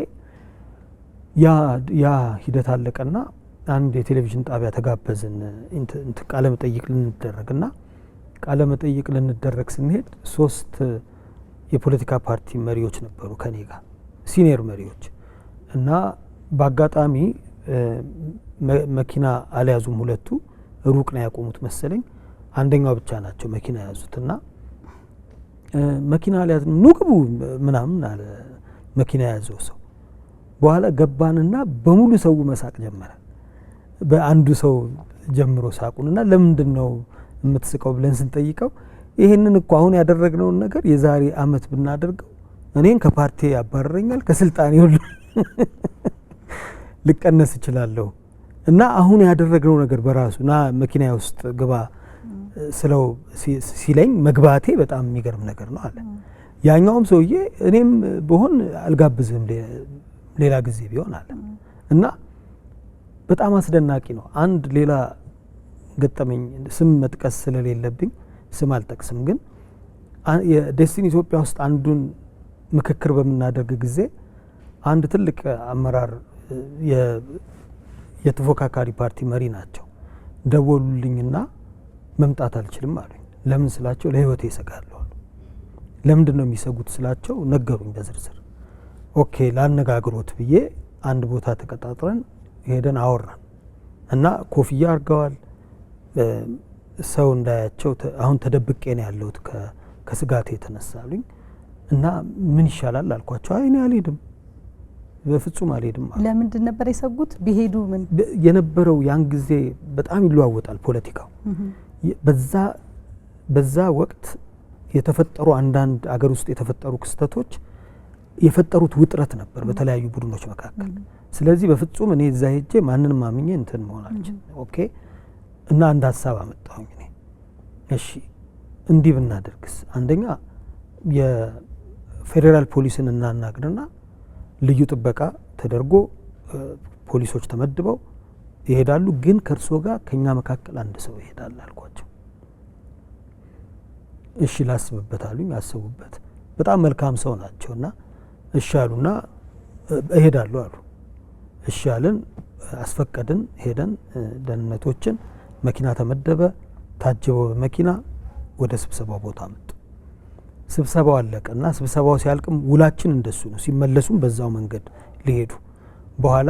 ያ ሂደት አለቀና አንድ የቴሌቪዥን ጣቢያ ተጋበዝን ቃለ መጠይቅ ልንደረግና ቃለ መጠይቅ ልንደረግ ስንሄድ 3 የፖለቲካ ፓርቲ መሪዎች ነበሩ ከኔ ጋር ሲኒየር መሪዎች እና በአጋጣሚ መኪና አልያዙም። ሁለቱ ሩቅ ነው ያቆሙት መሰለኝ። አንደኛው ብቻ ናቸው መኪና የያዙትና መኪና አልያዝም ኑ ግቡ ምናምን አለ መኪና የያዘው ሰው። በኋላ ገባንና በሙሉ ሰው መሳቅ ጀመረ። በአንዱ ሰው ጀምሮ ሳቁንና ለምንድን ነው የምትስቀው ብለን ስንጠይቀው ይሄንን እኮ አሁን ያደረግነውን ነገር የዛሬ አመት ብናደርገው እኔን ከፓርቲ ያባረረኛል፣ ከስልጣኔ ሁሉ ልቀነስ እችላለሁ እና አሁን ያደረግነው ነገር በራሱ ና መኪና ውስጥ ግባ ስለው ሲለኝ መግባቴ በጣም የሚገርም ነገር ነው አለ። ያኛውም ሰውዬ እኔም በሆን አልጋብዝም ሌላ ጊዜ ቢሆን አለ እና በጣም አስደናቂ ነው። አንድ ሌላ ገጠመኝ ስም መጥቀስ ስለሌለብኝ ስም አልጠቅስም፣ ግን የዴስቲኒ ኢትዮጵያ ውስጥ አንዱን ምክክር በምናደርግ ጊዜ አንድ ትልቅ አመራር የተፎካካሪ ፓርቲ መሪ ናቸው። ደወሉልኝና መምጣት አልችልም አሉኝ። ለምን ስላቸው ለህይወቴ ይሰጋለሁ አሉ። ለምንድን ነው የሚሰጉት ስላቸው ነገሩኝ በዝርዝር። ኦኬ ላነጋግሮት ብዬ አንድ ቦታ ተቀጣጥረን ሄደን አወራን እና ኮፍያ አድርገዋል ሰው እንዳያቸው አሁን ተደብቄ ነው ያለሁት ከስጋቴ የተነሳሉኝ እና ምን ይሻላል አልኳቸው። አይ እኔ አልሄድም፣ በፍጹም አልሄድም አሉ። ለምንድን ነበር የሰጉት? ቢሄዱ ምን የነበረው ያን ጊዜ በጣም ይለዋወጣል ፖለቲካው። በዛ ወቅት የተፈጠሩ አንዳንድ አገር ውስጥ የተፈጠሩ ክስተቶች የፈጠሩት ውጥረት ነበር በተለያዩ ቡድኖች መካከል። ስለዚህ በፍጹም እኔ እዛ ሄጄ ማንንም አምኜ እንትን መሆን አልችልም። ኦኬ እና አንድ ሀሳብ አመጣሁኝ እኔ። እሺ እንዲህ ብናደርግስ? አንደኛ የፌዴራል ፖሊስን እናናግርና ልዩ ጥበቃ ተደርጎ ፖሊሶች ተመድበው ይሄዳሉ፣ ግን ከእርሶ ጋር ከኛ መካከል አንድ ሰው ይሄዳል አልኳቸው። እሺ ላስብበት አሉኝ። አሰቡበት። በጣም መልካም ሰው ናቸውና እሺ አሉና እሄዳለሁ አሉ። እሺ አለን፣ አስፈቀድን፣ ሄደን ደህንነቶችን መኪና ተመደበ፣ ታጀበው በመኪና ወደ ስብሰባው ቦታ መጡ። ስብሰባው አለቀና ስብሰባው ሲያልቅም ውላችን እንደሱ ነው፣ ሲመለሱም በዛው መንገድ ሊሄዱ። በኋላ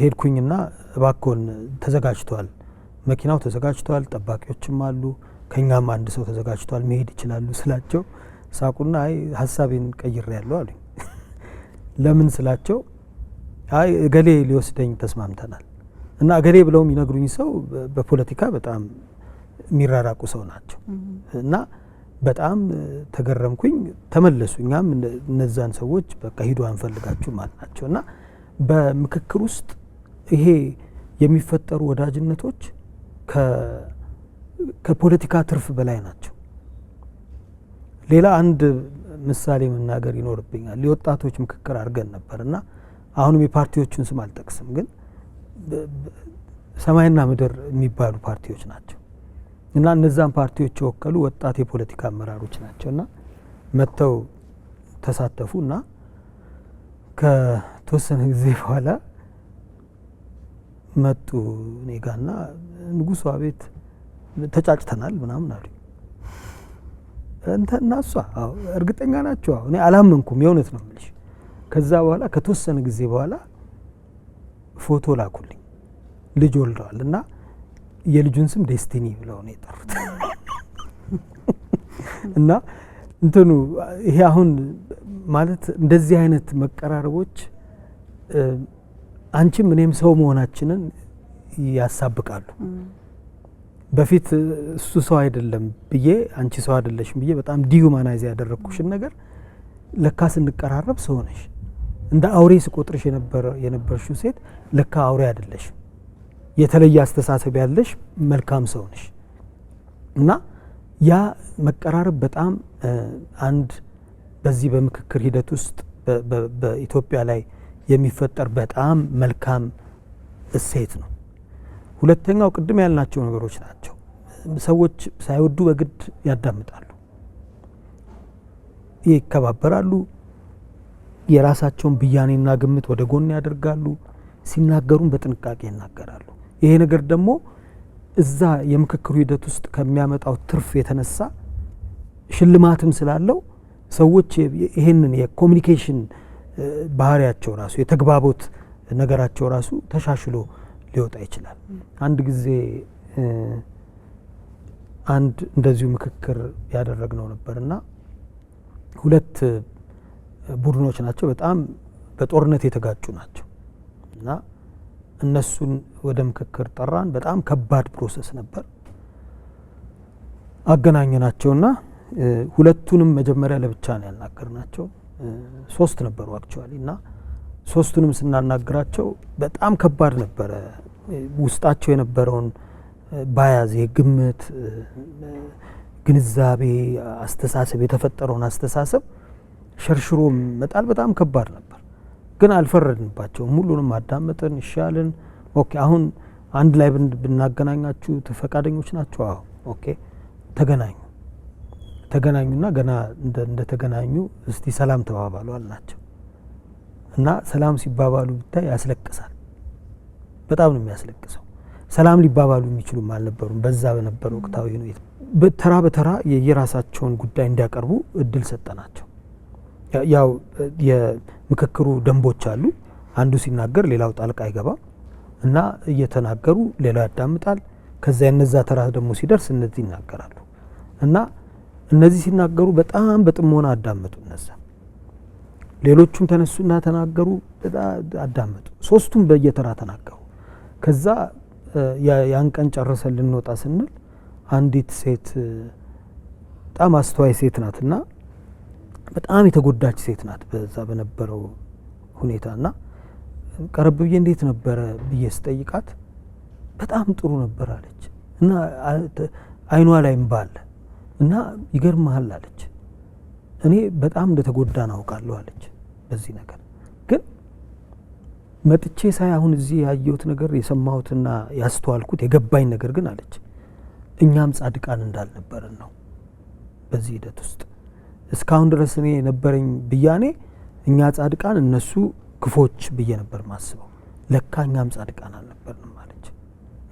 ሄድኩኝና እባክዎን ተዘጋጅቷል፣ መኪናው ተዘጋጅቷል፣ ጠባቂዎችም አሉ፣ ከኛም አንድ ሰው ተዘጋጅቷል፣ መሄድ ይችላሉ ስላቸው ሳቁና አይ ሀሳቤን ቀይሬያለሁ አሉኝ። ለምን ስላቸው አይ እገሌ ሊወስደኝ ተስማምተናል እና እገሌ ብለው የሚነግሩኝ ሰው በፖለቲካ በጣም የሚራራቁ ሰው ናቸው እና በጣም ተገረምኩኝ። ተመለሱ። እኛም እነዛን ሰዎች በቃ ሂዱ አንፈልጋችሁ ማለት ናቸው እና በምክክር ውስጥ ይሄ የሚፈጠሩ ወዳጅነቶች ከፖለቲካ ትርፍ በላይ ናቸው ሌላ አንድ ምሳሌ መናገር ይኖርብኛል። የወጣቶች ምክክር አድርገን ነበርና አሁንም የፓርቲዎቹን ስም አልጠቅስም፣ ግን ሰማይና ምድር የሚባሉ ፓርቲዎች ናቸው እና እነዛን ፓርቲዎች የወከሉ ወጣት የፖለቲካ አመራሮች ናቸውና መጥተው ተሳተፉ እና ከተወሰነ ጊዜ በኋላ መጡ እኔ ጋርና ንጉሱ አቤት ተጫጭተናል ምናምን አሉ። እንትና እሷ እርግጠኛ ናቸው? እኔ አላመንኩም፣ የእውነት ነው የምልሽ። ከዛ በኋላ ከተወሰነ ጊዜ በኋላ ፎቶ ላኩልኝ። ልጅ ወልደዋል እና የልጁን ስም ዴስቲኒ ብለው ነው የጠሩት። እና እንትኑ ይሄ አሁን ማለት እንደዚህ አይነት መቀራረቦች አንቺም እኔም ሰው መሆናችንን ያሳብቃሉ። በፊት እሱ ሰው አይደለም ብዬ አንቺ ሰው አይደለሽም ብዬ በጣም ዲሁማናይዝ ያደረኩሽን ነገር ለካ ስንቀራረብ ሰው ነሽ። እንደ አውሬ ስቆጥርሽ የነበርሽው ሴት ለካ አውሬ አይደለሽም፣ የተለየ አስተሳሰብ ያለሽ መልካም ሰው ነሽ። እና ያ መቀራረብ በጣም አንድ በዚህ በምክክር ሂደት ውስጥ በኢትዮጵያ ላይ የሚፈጠር በጣም መልካም እሴት ነው። ሁለተኛው ቅድም ያልናቸው ነገሮች ናቸው። ሰዎች ሳይወዱ በግድ ያዳምጣሉ፣ ይከባበራሉ፣ የራሳቸውን ብያኔና ግምት ወደ ጎን ያደርጋሉ፣ ሲናገሩም በጥንቃቄ ይናገራሉ። ይሄ ነገር ደግሞ እዛ የምክክሩ ሂደት ውስጥ ከሚያመጣው ትርፍ የተነሳ ሽልማትም ስላለው ሰዎች ይሄንን የኮሚኒኬሽን ባህሪያቸው ራሱ የተግባቦት ነገራቸው ራሱ ተሻሽሎ ሊወጣ ይችላል። አንድ ጊዜ አንድ እንደዚሁ ምክክር ያደረግነው ነበርና ሁለት ቡድኖች ናቸው፣ በጣም በጦርነት የተጋጩ ናቸው እና እነሱን ወደ ምክክር ጠራን። በጣም ከባድ ፕሮሰስ ነበር። አገናኘናቸውና ሁለቱንም መጀመሪያ ለብቻ ነው ያናገርናቸው። 3 ነበሩ አክቹአሊ እና ሶስቱንም ስናናግራቸው በጣም ከባድ ነበረ። ውስጣቸው የነበረውን ባያዝ፣ የግምት ግንዛቤ፣ አስተሳሰብ፣ የተፈጠረውን አስተሳሰብ ሸርሽሮ መጣል በጣም ከባድ ነበር። ግን አልፈረድንባቸውም። ሁሉንም አዳመጥን፣ ይሻልን። ኦኬ አሁን አንድ ላይ ብናገናኛችሁ ፈቃደኞች ናቸው? አዎ። ኦኬ ተገናኙና ገና እንደተገናኙ እስቲ ሰላም ተባባሉ አልናቸው እና ሰላም ሲባባሉ ብታይ ያስለቅሳል። በጣም ነው የሚያስለቅሰው። ሰላም ሊባባሉ የሚችሉም አልነበሩም። በዛ በነበረው ወቅታዊ ሁኔታ በተራ በተራ የየራሳቸውን ጉዳይ እንዲያቀርቡ እድል ሰጠናቸው። ያው የምክክሩ ደንቦች አሉ። አንዱ ሲናገር ሌላው ጣልቃ አይገባም እና እየተናገሩ ሌላው ያዳምጣል። ከዛ የነዛ ተራ ደግሞ ሲደርስ እነዚህ ይናገራሉ እና እነዚህ ሲናገሩ በጣም በጥሞና አዳመጡ። እነዛ ሌሎቹም ተነሱና ተናገሩ፣ አዳመጡ። 3ቱም በየተራ ተናገሩ። ከዛ ያን ቀን ጨርሰን ልንወጣ ስንል አንዲት ሴት በጣም አስተዋይ ሴት ናትና በጣም የተጎዳች ሴት ናት በዛ በነበረው ሁኔታና ቀረብ ብዬ እንዴት ነበረ ብዬ ስጠይቃት በጣም ጥሩ ነበር አለች እና አይኗ ላይ እምባ አለ እና ይገርምሃል አለች። እኔ በጣም እንደተጎዳ ናውቃለሁ አለች በዚህ ነገር። ግን መጥቼ ሳይ አሁን እዚህ ያየሁት ነገር የሰማሁትና ያስተዋልኩት የገባኝ ነገር ግን አለች እኛም ጻድቃን እንዳልነበረን ነው። በዚህ ሂደት ውስጥ እስካሁን ድረስ እኔ የነበረኝ ብያኔ እኛ ጻድቃን እነሱ ክፎች ብዬ ነበር ማስበው። ለካ እኛም ጻድቃን አልነበርንም አለች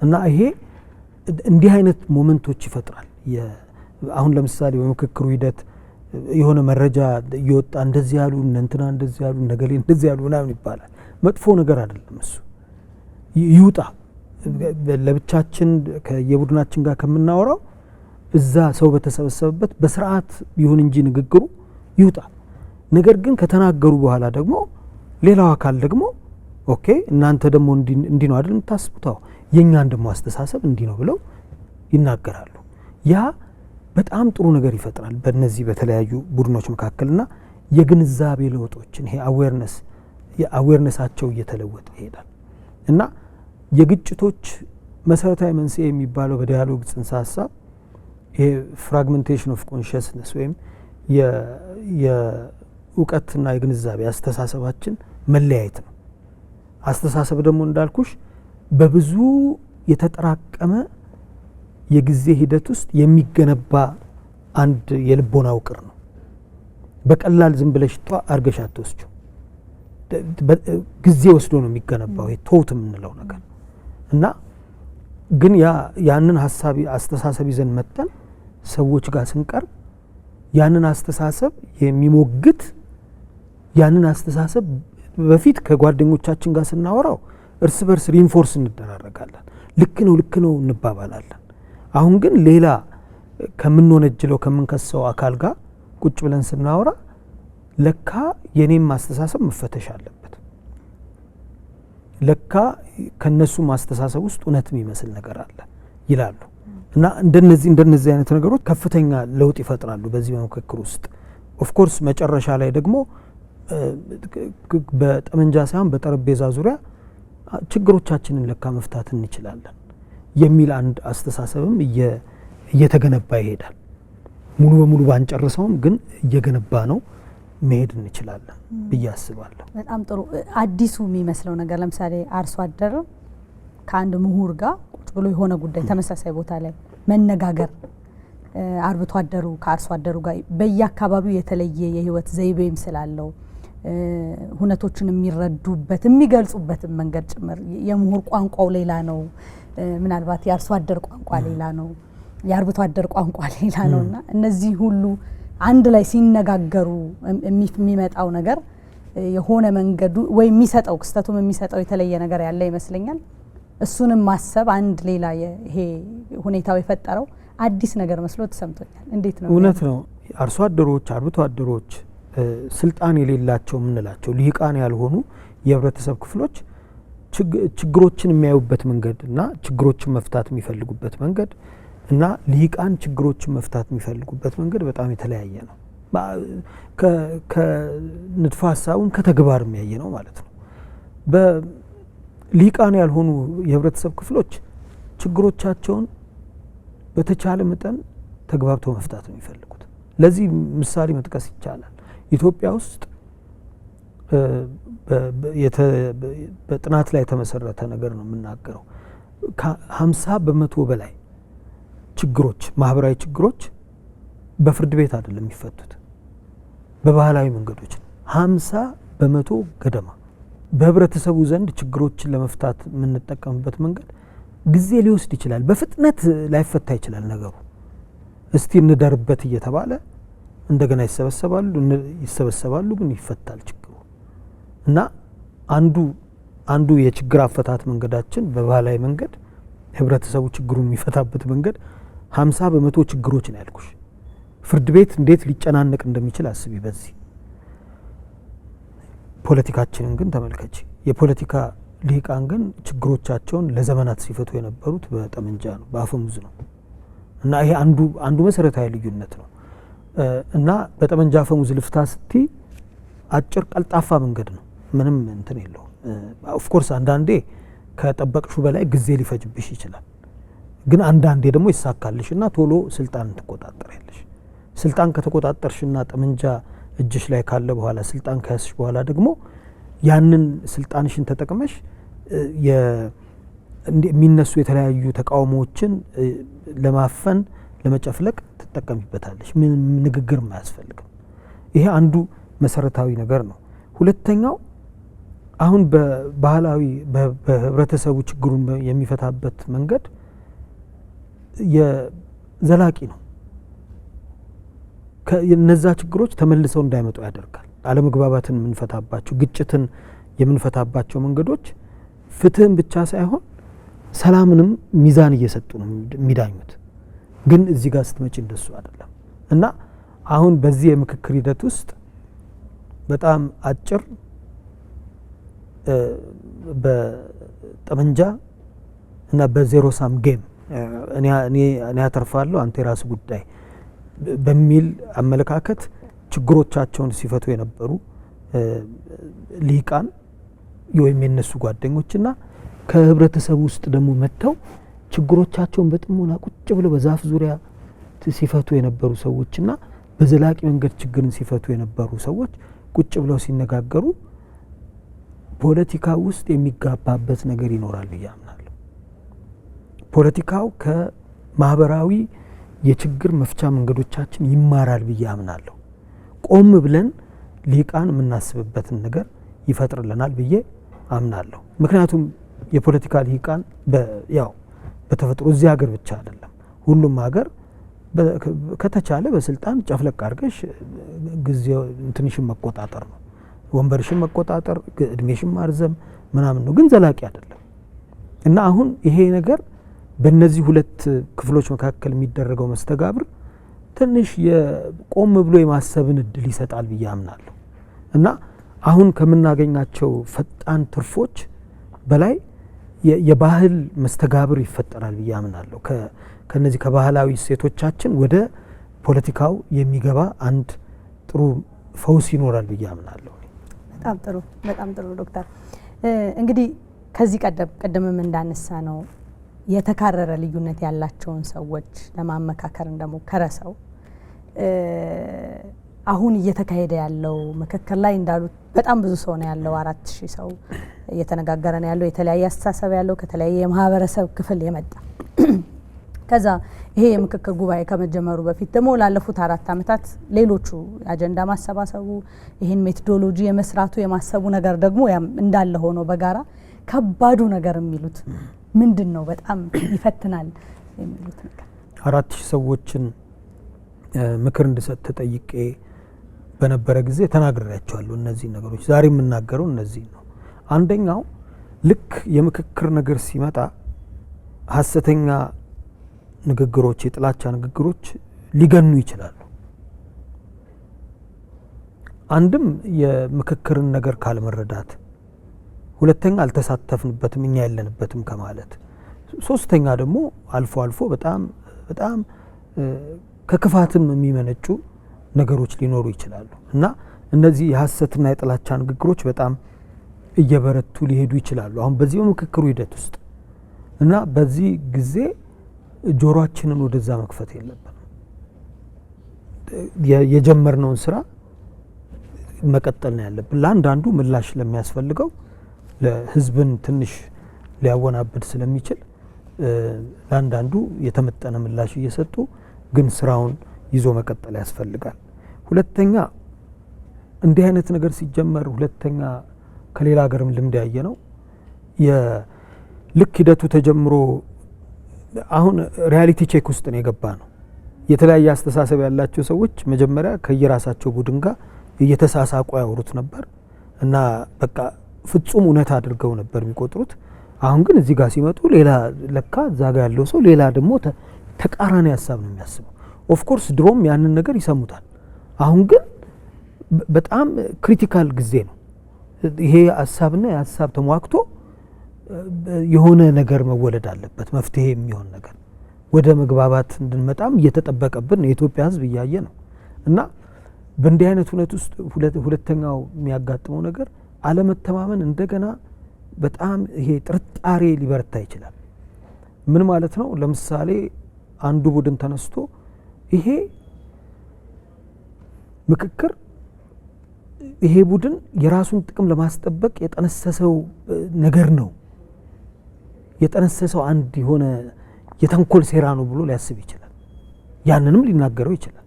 እና ይሄ እንዲህ አይነት ሞመንቶች ይፈጥራል። አሁን ለምሳሌ በምክክሩ ሂደት የሆነ መረጃ እየወጣ እንደዚህ ያሉ እንትና እንደዚህ ያሉ ነገሌ እንደዚህ ያሉ ምናምን ይባላል። መጥፎ ነገር አይደለም እሱ፣ ይውጣ። ለብቻችን ከየቡድናችን ጋር ከምናወራው እዛ ሰው በተሰበሰበበት በስርዓት ይሁን እንጂ ንግግሩ ይውጣ። ነገር ግን ከተናገሩ በኋላ ደግሞ ሌላው አካል ደግሞ ኦኬ እናንተ ደግሞ እንዲህ ነው አይደል የምታስቡት፣ የኛን ደግሞ አስተሳሰብ እንዲህ ነው ብለው ይናገራሉ። ያ በጣም ጥሩ ነገር ይፈጥራል በእነዚህ በተለያዩ ቡድኖች መካከልና የግንዛቤ ለውጦችን ይሄ አዌርነሳቸው እየተለወጠ ይሄዳል እና የግጭቶች መሰረታዊ መንስኤ የሚባለው በዲያሎግ ጽንሰ ሀሳብ ይሄ ፍራግመንቴሽን ኦፍ ኮንሽስነስ ወይም የእውቀትና የግንዛቤ አስተሳሰባችን መለያየት ነው። አስተሳሰብ ደግሞ እንዳልኩሽ በብዙ የተጠራቀመ የጊዜ ሂደት ውስጥ የሚገነባ አንድ የልቦና ውቅር ነው። በቀላል ዝም ብለሽ አርገሽ አትወስጂው። ጊዜ ወስዶ ነው የሚገነባው ቶት የምንለው ነገር እና ግን ያንን አስተሳሰብ ይዘን መጠን ሰዎች ጋር ስንቀርብ ያንን አስተሳሰብ የሚሞግት ያንን አስተሳሰብ በፊት ከጓደኞቻችን ጋር ስናወራው እርስ በርስ ሪንፎርስ እንደራረጋለን። ልክ ነው እንባባላለን። አሁን ግን ሌላ ከምንወነጅለው ከምንከሰው አካል ጋር ቁጭ ብለን ስናወራ ለካ የኔም ማስተሳሰብ መፈተሽ አለበት፣ ለካ ከነሱ ማስተሳሰብ ውስጥ እውነት የሚመስል ነገር አለ ይላሉ። እና እንደነዚህ አይነት ነገሮች ከፍተኛ ለውጥ ይፈጥራሉ በዚህ መምክክር ውስጥ። ኦፍኮርስ መጨረሻ ላይ ደግሞ በጠመንጃ ሳይሆን በጠረጴዛ ዙሪያ ችግሮቻችንን ለካ መፍታት እንችላለን የሚል አንድ አስተሳሰብም እየተገነባ ይሄዳል። ሙሉ በሙሉ ባንጨርሰውም ግን እየገነባ ነው መሄድ እንችላለን ብዬ አስባለሁ። በጣም ጥሩ። አዲሱ የሚመስለው ነገር ለምሳሌ አርሶ አደር ከአንድ ምሁር ጋር ቁጭ ብሎ የሆነ ጉዳይ ተመሳሳይ ቦታ ላይ መነጋገር፣ አርብቶ አደሩ ከአርሶ አደሩ ጋር በየአካባቢው የተለየ የህይወት ዘይቤም ስላለው ሁነቶችን የሚረዱበት የሚገልጹበት መንገድ ጭምር የምሁር ቋንቋው ሌላ ነው፣ ምናልባት የአርሶ አደር ቋንቋ ሌላ ነው፣ የአርብቶ አደር ቋንቋ ሌላ ነውና እነዚህ ሁሉ አንድ ላይ ሲነጋገሩ የሚመጣው ነገር የሆነ መንገዱ ወይ የሚሰጠው ክስተቱም የሚሰጠው የተለየ ነገር ያለ ይመስለኛል። እሱንም ማሰብ አንድ ሌላ ይሄ ሁኔታው የፈጠረው አዲስ ነገር መስሎ ተሰምቶኛል። እንዴት ነው? እውነት ነው። አርሶ አደሮች፣ አርብቶ አደሮች ስልጣን የሌላቸው የምንላቸው ልሂቃን ያልሆኑ የህብረተሰብ ክፍሎች ችግሮችን የሚያዩበት መንገድ እና ችግሮችን መፍታት የሚፈልጉበት መንገድ እና ልሂቃን ችግሮችን መፍታት የሚፈልጉበት መንገድ በጣም የተለያየ ነው። ከንድፈ ሀሳቡን ከተግባር የሚያየ ነው ማለት ነው። በልሂቃን ያልሆኑ የህብረተሰብ ክፍሎች ችግሮቻቸውን በተቻለ መጠን ተግባብተው መፍታት ነው የሚፈልጉት። ለዚህ ምሳሌ መጥቀስ ይቻላል። ኢትዮጵያ ውስጥ በጥናት ላይ የተመሰረተ ነገር ነው የምናገረው። ከ50 በመቶ በላይ ችግሮች፣ ማህበራዊ ችግሮች በፍርድ ቤት አይደለም የሚፈቱት፣ በባህላዊ መንገዶች ነው። 50 በመቶ ገደማ በህብረተሰቡ ዘንድ ችግሮችን ለመፍታት የምንጠቀምበት መንገድ ጊዜ ሊወስድ ይችላል፣ በፍጥነት ላይፈታ ይችላል ነገሩ። እስቲ እንደርበት እየተባለ እንደገና ይሰበሰባሉ ግን ይፈታል ችግሩ። እና አንዱ የችግር አፈታት መንገዳችን በባህላዊ መንገድ ህብረተሰቡ ችግሩን የሚፈታበት መንገድ 50 በመቶ ችግሮች ነው ያልኩሽ። ፍርድ ቤት እንዴት ሊጨናነቅ እንደሚችል አስቢ። በዚህ ፖለቲካችንን ግን ተመልከች። የፖለቲካ ልሂቃን ግን ችግሮቻቸውን ለዘመናት ሲፈቱ የነበሩት በጠመንጃ ነው፣ በአፈሙዝ ነው። እና ይሄ አንዱ መሰረታዊ ልዩነት ነው። እና በጠመንጃ አፈሙዝ ልፍታ ስቲ አጭር ቀልጣፋ መንገድ ነው፣ ምንም እንትን የለው። ኦፍኮርስ አንዳንዴ ከጠበቅሹ በላይ ጊዜ ሊፈጅብሽ ይችላል። ግን አንዳንዴ ደግሞ ይሳካልሽና ቶሎ ስልጣን ትቆጣጠሪያለሽ። ስልጣን ከተቆጣጠርሽና ጠመንጃ እጅሽ ላይ ካለ በኋላ ስልጣን ከያዝሽ በኋላ ደግሞ ያንን ስልጣንሽን ተጠቅመሽ የሚነሱ የተለያዩ ተቃውሞዎችን ለማፈን ለመጨፍለቅ ትጠቀሚበታለሽ። ምንም ንግግር አያስፈልግም። ይሄ አንዱ መሰረታዊ ነገር ነው። ሁለተኛው አሁን በባህላዊ በህብረተሰቡ ችግሩን የሚፈታበት መንገድ የዘላቂ ነው። እነዛ ችግሮች ተመልሰው እንዳይመጡ ያደርጋል። አለመግባባትን የምንፈታባቸው፣ ግጭትን የምንፈታባቸው መንገዶች ፍትህን ብቻ ሳይሆን ሰላምንም ሚዛን እየሰጡ ነው የሚዳኙት። ግን እዚህ ጋር ስትመጪ እንደሱ አይደለም። እና አሁን በዚህ የምክክር ሂደት ውስጥ በጣም አጭር በጠመንጃ እና በዜሮ ሳም ጌም እኔ አተርፋለሁ አንተ የራስ ጉዳይ በሚል አመለካከት ችግሮቻቸውን ሲፈቱ የነበሩ ልሂቃን ወይም የነሱ ጓደኞችና ከህብረተሰቡ ውስጥ ደግሞ መጥተው ችግሮቻቸውን በጥሞና ቁጭ ብለው በዛፍ ዙሪያ ሲፈቱ የነበሩ ሰዎችና በዘላቂ መንገድ ችግርን ሲፈቱ የነበሩ ሰዎች ቁጭ ብለው ሲነጋገሩ ፖለቲካ ውስጥ የሚጋባበት ነገር ይኖራል ብዬ አምናለሁ። ፖለቲካው ከማህበራዊ የችግር መፍቻ መንገዶቻችን ይማራል ብዬ አምናለሁ። ቆም ብለን ሊቃን የምናስብበትን ነገር ይፈጥርልናል ብዬ አምናለሁ። ምክንያቱም የፖለቲካ ሊቃን ያው በተፈጥሮ እዚህ ሀገር ብቻ አይደለም፣ ሁሉም ሀገር ከተቻለ በስልጣን ጨፍለቅ አድርገሽ ጊዜው እንትንሽን መቆጣጠር ነው፣ ወንበርሽን መቆጣጠር፣ እድሜሽን ማርዘም ምናምን ነው፣ ግን ዘላቂ አይደለም። እና አሁን ይሄ ነገር በእነዚህ ሁለት ክፍሎች መካከል የሚደረገው መስተጋብር ትንሽ የቆም ብሎ የማሰብን እድል ይሰጣል ብዬ አምናለሁ። እና አሁን ከምናገኛቸው ፈጣን ትርፎች በላይ የባህል መስተጋብር ይፈጠራል ብዬ አምናለሁ። ከነዚህ ከባህላዊ እሴቶቻችን ወደ ፖለቲካው የሚገባ አንድ ጥሩ ፈውስ ይኖራል ብዬ አምናለሁ። በጣም ጥሩ ዶክተር። እንግዲህ ከዚህ ቀደምም እንዳነሳ ነው የተካረረ ልዩነት ያላቸውን ሰዎች ለማመካከር እንደሞከረ ሰው አሁን እየተካሄደ ያለው ምክክር ላይ እንዳሉት በጣም ብዙ ሰው ነው ያለው። 4000 ሰው እየተነጋገረ ነው ያለው። የተለያየ አስተሳሰብ ያለው ከተለያየ የማህበረሰብ ክፍል የመጣ ከዛ ይሄ የምክክር ጉባኤ ከመጀመሩ በፊት ደግሞ ላለፉት 4 ዓመታት ሌሎቹ አጀንዳ ማሰባሰቡ ይሄን ሜቶዶሎጂ የመስራቱ የማሰቡ ነገር ደግሞ እንዳለ ሆኖ በጋራ ከባዱ ነገር የሚሉት ምንድነው? በጣም ይፈትናል የሚሉት ነገር 4000 ሰዎችን ምክር እንድሰጥ ተጠይቄ በነበረ ጊዜ ተናግሬያቸዋለሁ። እነዚህ ነገሮች ዛሬ የምናገረው እነዚህ ነው። አንደኛው ልክ የምክክር ነገር ሲመጣ ሐሰተኛ ንግግሮች፣ የጥላቻ ንግግሮች ሊገኑ ይችላሉ። አንድም የምክክርን ነገር ካልመረዳት፣ ሁለተኛ አልተሳተፍንበትም እኛ ያለንበትም ከማለት፣ ሶስተኛ ደግሞ አልፎ አልፎ በጣም ከክፋትም የሚመነጩ ነገሮች ሊኖሩ ይችላሉ እና እነዚህ የሐሰትና የጥላቻ ንግግሮች በጣም እየበረቱ ሊሄዱ ይችላሉ አሁን በዚህ በምክክሩ ሂደት ውስጥ እና በዚህ ጊዜ ጆሮአችንን ወደዛ መክፈት የለብንም። የጀመርነውን ስራ መቀጠል ነው ያለብን። ለአንዳንዱ ምላሽ ለሚያስፈልገው ለህዝብን ትንሽ ሊያወናብድ ስለሚችል ለአንዳንዱ የተመጠነ ምላሽ እየሰጡ ግን ስራውን ይዞ መቀጠል ያስፈልጋል። ሁለተኛ እንዲህ አይነት ነገር ሲጀመር ሁለተኛ ከሌላ ሀገርም ልምድ ያየ ነው የልክ ሂደቱ ተጀምሮ አሁን ሪያሊቲ ቼክ ውስጥ ነው የገባ ነው። የተለያየ አስተሳሰብ ያላቸው ሰዎች መጀመሪያ ከየራሳቸው ቡድን ጋር እየተሳሳቁ ያወሩት ነበር እና በቃ ፍጹም እውነት አድርገው ነበር የሚቆጥሩት። አሁን ግን እዚህ ጋር ሲመጡ ሌላ ለካ እዛ ጋር ያለው ሰው ሌላ ደግሞ ተቃራኒ ሀሳብ ነው የሚያስበው። ኦፍ ኮርስ ድሮም ያንን ነገር ይሰሙታል። አሁን ግን በጣም ክሪቲካል ጊዜ ነው። ይሄ ሀሳብና የሀሳብ ተሟክቶ የሆነ ነገር መወለድ አለበት፣ መፍትሄ የሚሆን ነገር ወደ መግባባት እንድንመጣም እየተጠበቀብን የኢትዮጵያ ሕዝብ እያየ ነው እና በእንዲህ አይነት ሁኔታ ውስጥ ሁለተኛው የሚያጋጥመው ነገር አለመተማመን እንደገና በጣም ይሄ ጥርጣሬ ሊበረታ ይችላል። ምን ማለት ነው? ለምሳሌ አንዱ ቡድን ተነስቶ ይሄ ምክክር ይሄ ቡድን የራሱን ጥቅም ለማስጠበቅ የጠነሰሰው ነገር ነው፣ የጠነሰሰው አንድ የሆነ የተንኮል ሴራ ነው ብሎ ሊያስብ ይችላል። ያንንም ሊናገረው ይችላል።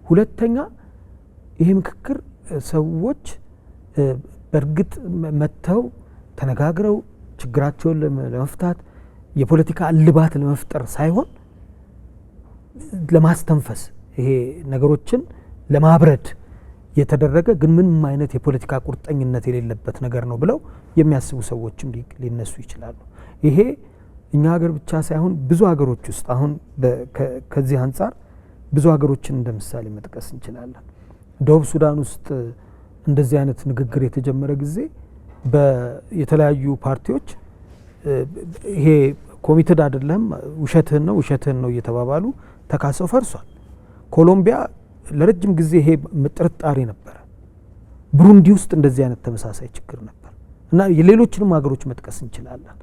ሁለተኛ ይሄ ምክክር ሰዎች በእርግጥ መጥተው ተነጋግረው ችግራቸውን ለመፍታት የፖለቲካ እልባት ለመፍጠር ሳይሆን ለማስተንፈስ ይሄ ነገሮችን ለማብረድ የተደረገ ግን ምንም አይነት የፖለቲካ ቁርጠኝነት የሌለበት ነገር ነው ብለው የሚያስቡ ሰዎችም ሊነሱ ይችላሉ። ይሄ እኛ ሀገር ብቻ ሳይሆን ብዙ ሀገሮች ውስጥ አሁን ከዚህ አንጻር ብዙ ሀገሮችን እንደ ምሳሌ መጥቀስ እንችላለን። ደቡብ ሱዳን ውስጥ እንደዚህ አይነት ንግግር የተጀመረ ጊዜ የተለያዩ ፓርቲዎች ይሄ ኮሚትድ አይደለም ውሸትህን ነው እየተባባሉ ተካሰው ፈርሷል። ኮሎምቢያ ለረጅም ጊዜ ይሄ ጥርጣሬ ነበር። ብሩንዲ ውስጥ እንደዚህ አይነት ተመሳሳይ ችግር ነበር እና የሌሎችንም ሀገሮች መጥቀስ እንችላለን።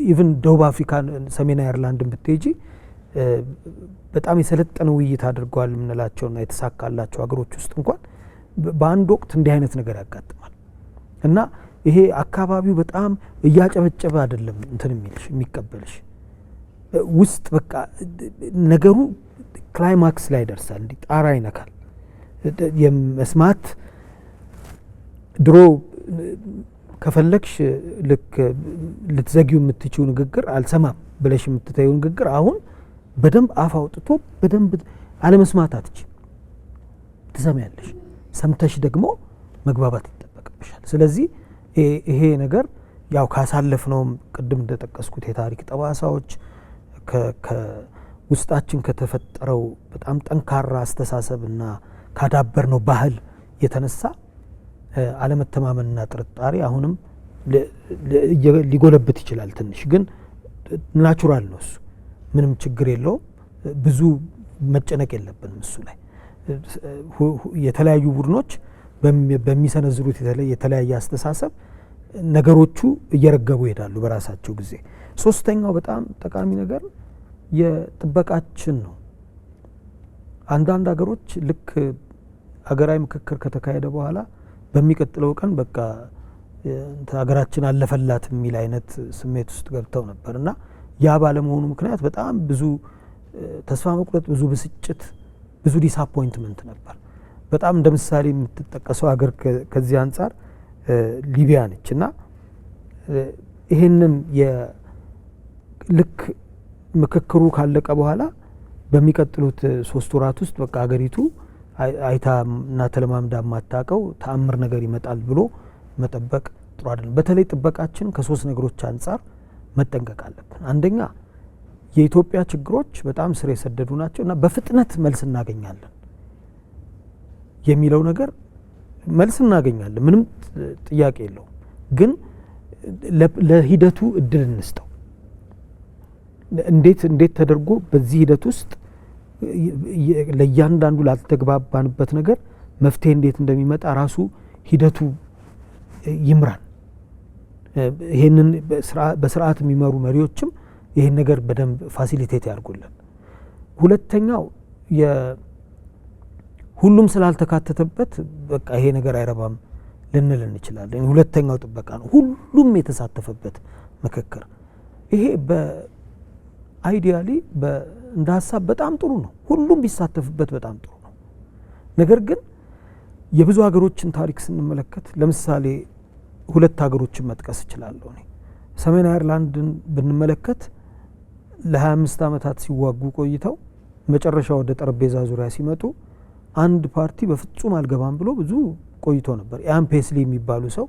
ኢቭን ደቡብ አፍሪካ፣ ሰሜን አየርላንድን ብትሄጂ በጣም የሰለጠነ ውይይት አድርገዋል የምንላቸውና የተሳካላቸው ሀገሮች ውስጥ እንኳን በአንድ ወቅት እንዲህ አይነት ነገር ያጋጥማል እና ይሄ አካባቢው በጣም እያጨበጨበ አይደለም እንትን የሚልሽ የሚቀበልሽ ውስጥ በቃ ነገሩ ክላይማክስ ላይ ደርሳል፣ እንዲህ ጣራ ይነካል። የመስማት ድሮ ከፈለግሽ ልክ ልትዘጊው የምትችው ንግግር አልሰማም ብለሽ የምትተዩ ንግግር አሁን በደንብ አፍ አውጥቶ በደንብ አለመስማት አትችይም፣ ትሰሚያለሽ። ሰምተሽ ደግሞ መግባባት ይጠበቅብሻል። ስለዚህ ይሄ ነገር ያው ካሳለፍነውም ቅድም እንደጠቀስኩት የታሪክ ጠባሳዎች ከውስጣችን ከተፈጠረው በጣም ጠንካራ አስተሳሰብና ካዳበርነው ባህል የተነሳ አለመተማመንና ጥርጣሬ አሁንም ሊጎለብት ይችላል። ትንሽ ግን ናቹራል ነው እሱ፣ ምንም ችግር የለውም። ብዙ መጨነቅ የለብንም እሱ ላይ። የተለያዩ ቡድኖች በሚሰነዝሩት የተለያየ አስተሳሰብ ነገሮቹ እየረገቡ ይሄዳሉ በራሳቸው ጊዜ። ሶስተኛው በጣም ጠቃሚ ነገር የጥበቃችን ነው። አንዳንድ ሀገሮች ልክ ሀገራዊ ምክክር ከተካሄደ በኋላ በሚቀጥለው ቀን በቃ ሀገራችን አለፈላት የሚል አይነት ስሜት ውስጥ ገብተው ነበር እና ያ ባለመሆኑ ምክንያት በጣም ብዙ ተስፋ መቁረጥ፣ ብዙ ብስጭት፣ ብዙ ዲስአፖይንትመንት ነበር። በጣም እንደ ምሳሌ የምትጠቀሰው ሀገር ከዚህ አንጻር ሊቢያ ነች እና ይህንን ልክ ምክክሩ ካለቀ በኋላ በሚቀጥሉት 3 ወራት ውስጥ በቃ ሀገሪቱ አይታ እና ተለማምዳ የማታውቀው ተአምር ነገር ይመጣል ብሎ መጠበቅ ጥሩ አይደለም። በተለይ ጥበቃችን ከ3 ነገሮች አንጻር መጠንቀቅ አለብን። አንደኛ የኢትዮጵያ ችግሮች በጣም ስር የሰደዱ ናቸው እና በፍጥነት መልስ እናገኛለን የሚለው ነገር መልስ እናገኛለን፣ ምንም ጥያቄ የለውም። ግን ለሂደቱ እድል እንስጠው። እንዴት ተደርጎ በዚህ ሂደት ውስጥ ለእያንዳንዱ ላልተግባባንበት ነገር መፍትሄ እንዴት እንደሚመጣ ራሱ ሂደቱ ይምራን። ይህንን በስርዓት የሚመሩ መሪዎችም ይህን ነገር በደንብ ፋሲሊቴት ያርጉልን። ሁለተኛው ሁሉም ስላልተካተተበት በቃ ይሄ ነገር አይረባም ልንል እንችላለን። ሁለተኛው ጥበቃ ነው፣ ሁሉም የተሳተፈበት ምክክር። ይሄ በአይዲያሊ እንደ ሀሳብ በጣም ጥሩ ነው፣ ሁሉም ቢሳተፍበት በጣም ጥሩ ነው። ነገር ግን የብዙ ሀገሮችን ታሪክ ስንመለከት ለምሳሌ 2 ሀገሮችን መጥቀስ እችላለሁ። ሰሜን አየርላንድን ብንመለከት ለ25 ዓመታት ሲዋጉ ቆይተው መጨረሻ ወደ ጠረጴዛ ዙሪያ ሲመጡ አንድ ፓርቲ በፍጹም አልገባም ብሎ ብዙ ቆይቶ ነበር። ኢያን ፔስሊ የሚባሉ ሰው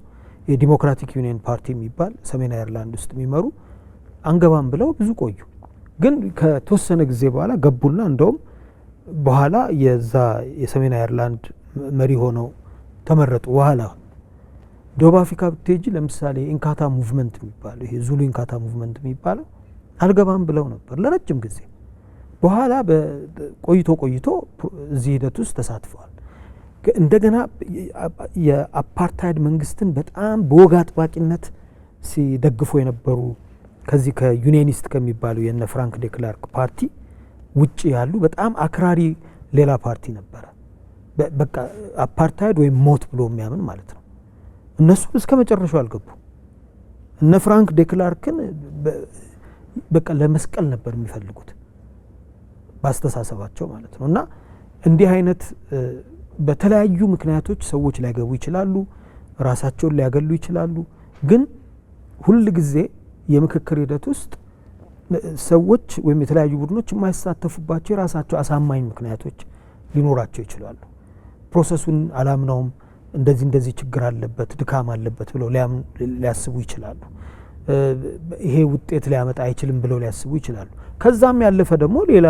የዲሞክራቲክ ዩኒየን ፓርቲ የሚባል ሰሜን አየርላንድ ውስጥ የሚመሩ አንገባም ብለው ብዙ ቆዩ። ግን ከተወሰነ ጊዜ በኋላ ገቡና እንደውም በኋላ የዛ የሰሜን አየርላንድ መሪ ሆነው ተመረጡ። በኋላ ደቡብ አፍሪካ ብትሄጂ ለምሳሌ ኢንካታ ሙቭመንት የሚባለው ይሄ ዙሉ ኢንካታ ሙቭመንት የሚባለው አልገባም ብለው ነበር ለረጅም ጊዜ። በኋላ ቆይቶ እዚህ ሂደት ውስጥ ተሳትፈዋል። እንደገና የአፓርታይድ መንግስትን በጣም በወግ አጥባቂነት ሲደግፉ የነበሩ ከዚህ ከዩኒየኒስት ከሚባለው የነ ፍራንክ ዴክላርክ ፓርቲ ውጭ ያሉ በጣም አክራሪ ሌላ ፓርቲ ነበረ። በቃ አፓርታይድ ወይም ሞት ብሎ የሚያምን ማለት ነው። እነሱ እስከ መጨረሻው አልገቡ። እነ ፍራንክ ዴክላርክን በቃ ለመስቀል ነበር የሚፈልጉት ባስተሳሰባቸው ማለት ነው። እና እንዲህ አይነት በተለያዩ ምክንያቶች ሰዎች ሊያገቡ ይችላሉ፣ ራሳቸውን ሊያገሉ ይችላሉ። ግን ሁል ጊዜ የምክክር ሂደት ውስጥ ሰዎች ወይም የተለያዩ ቡድኖች የማይሳተፉባቸው የራሳቸው አሳማኝ ምክንያቶች ሊኖራቸው ይችላሉ። ፕሮሰሱን አላምነውም፣ እንደዚህ ችግር አለበት፣ ድካም አለበት ብለው ሊያስቡ ይችላሉ። ይሄ ውጤት ሊያመጣ አይችልም ብለው ሊያስቡ ይችላሉ። ከዛም ያለፈ ደግሞ ሌላ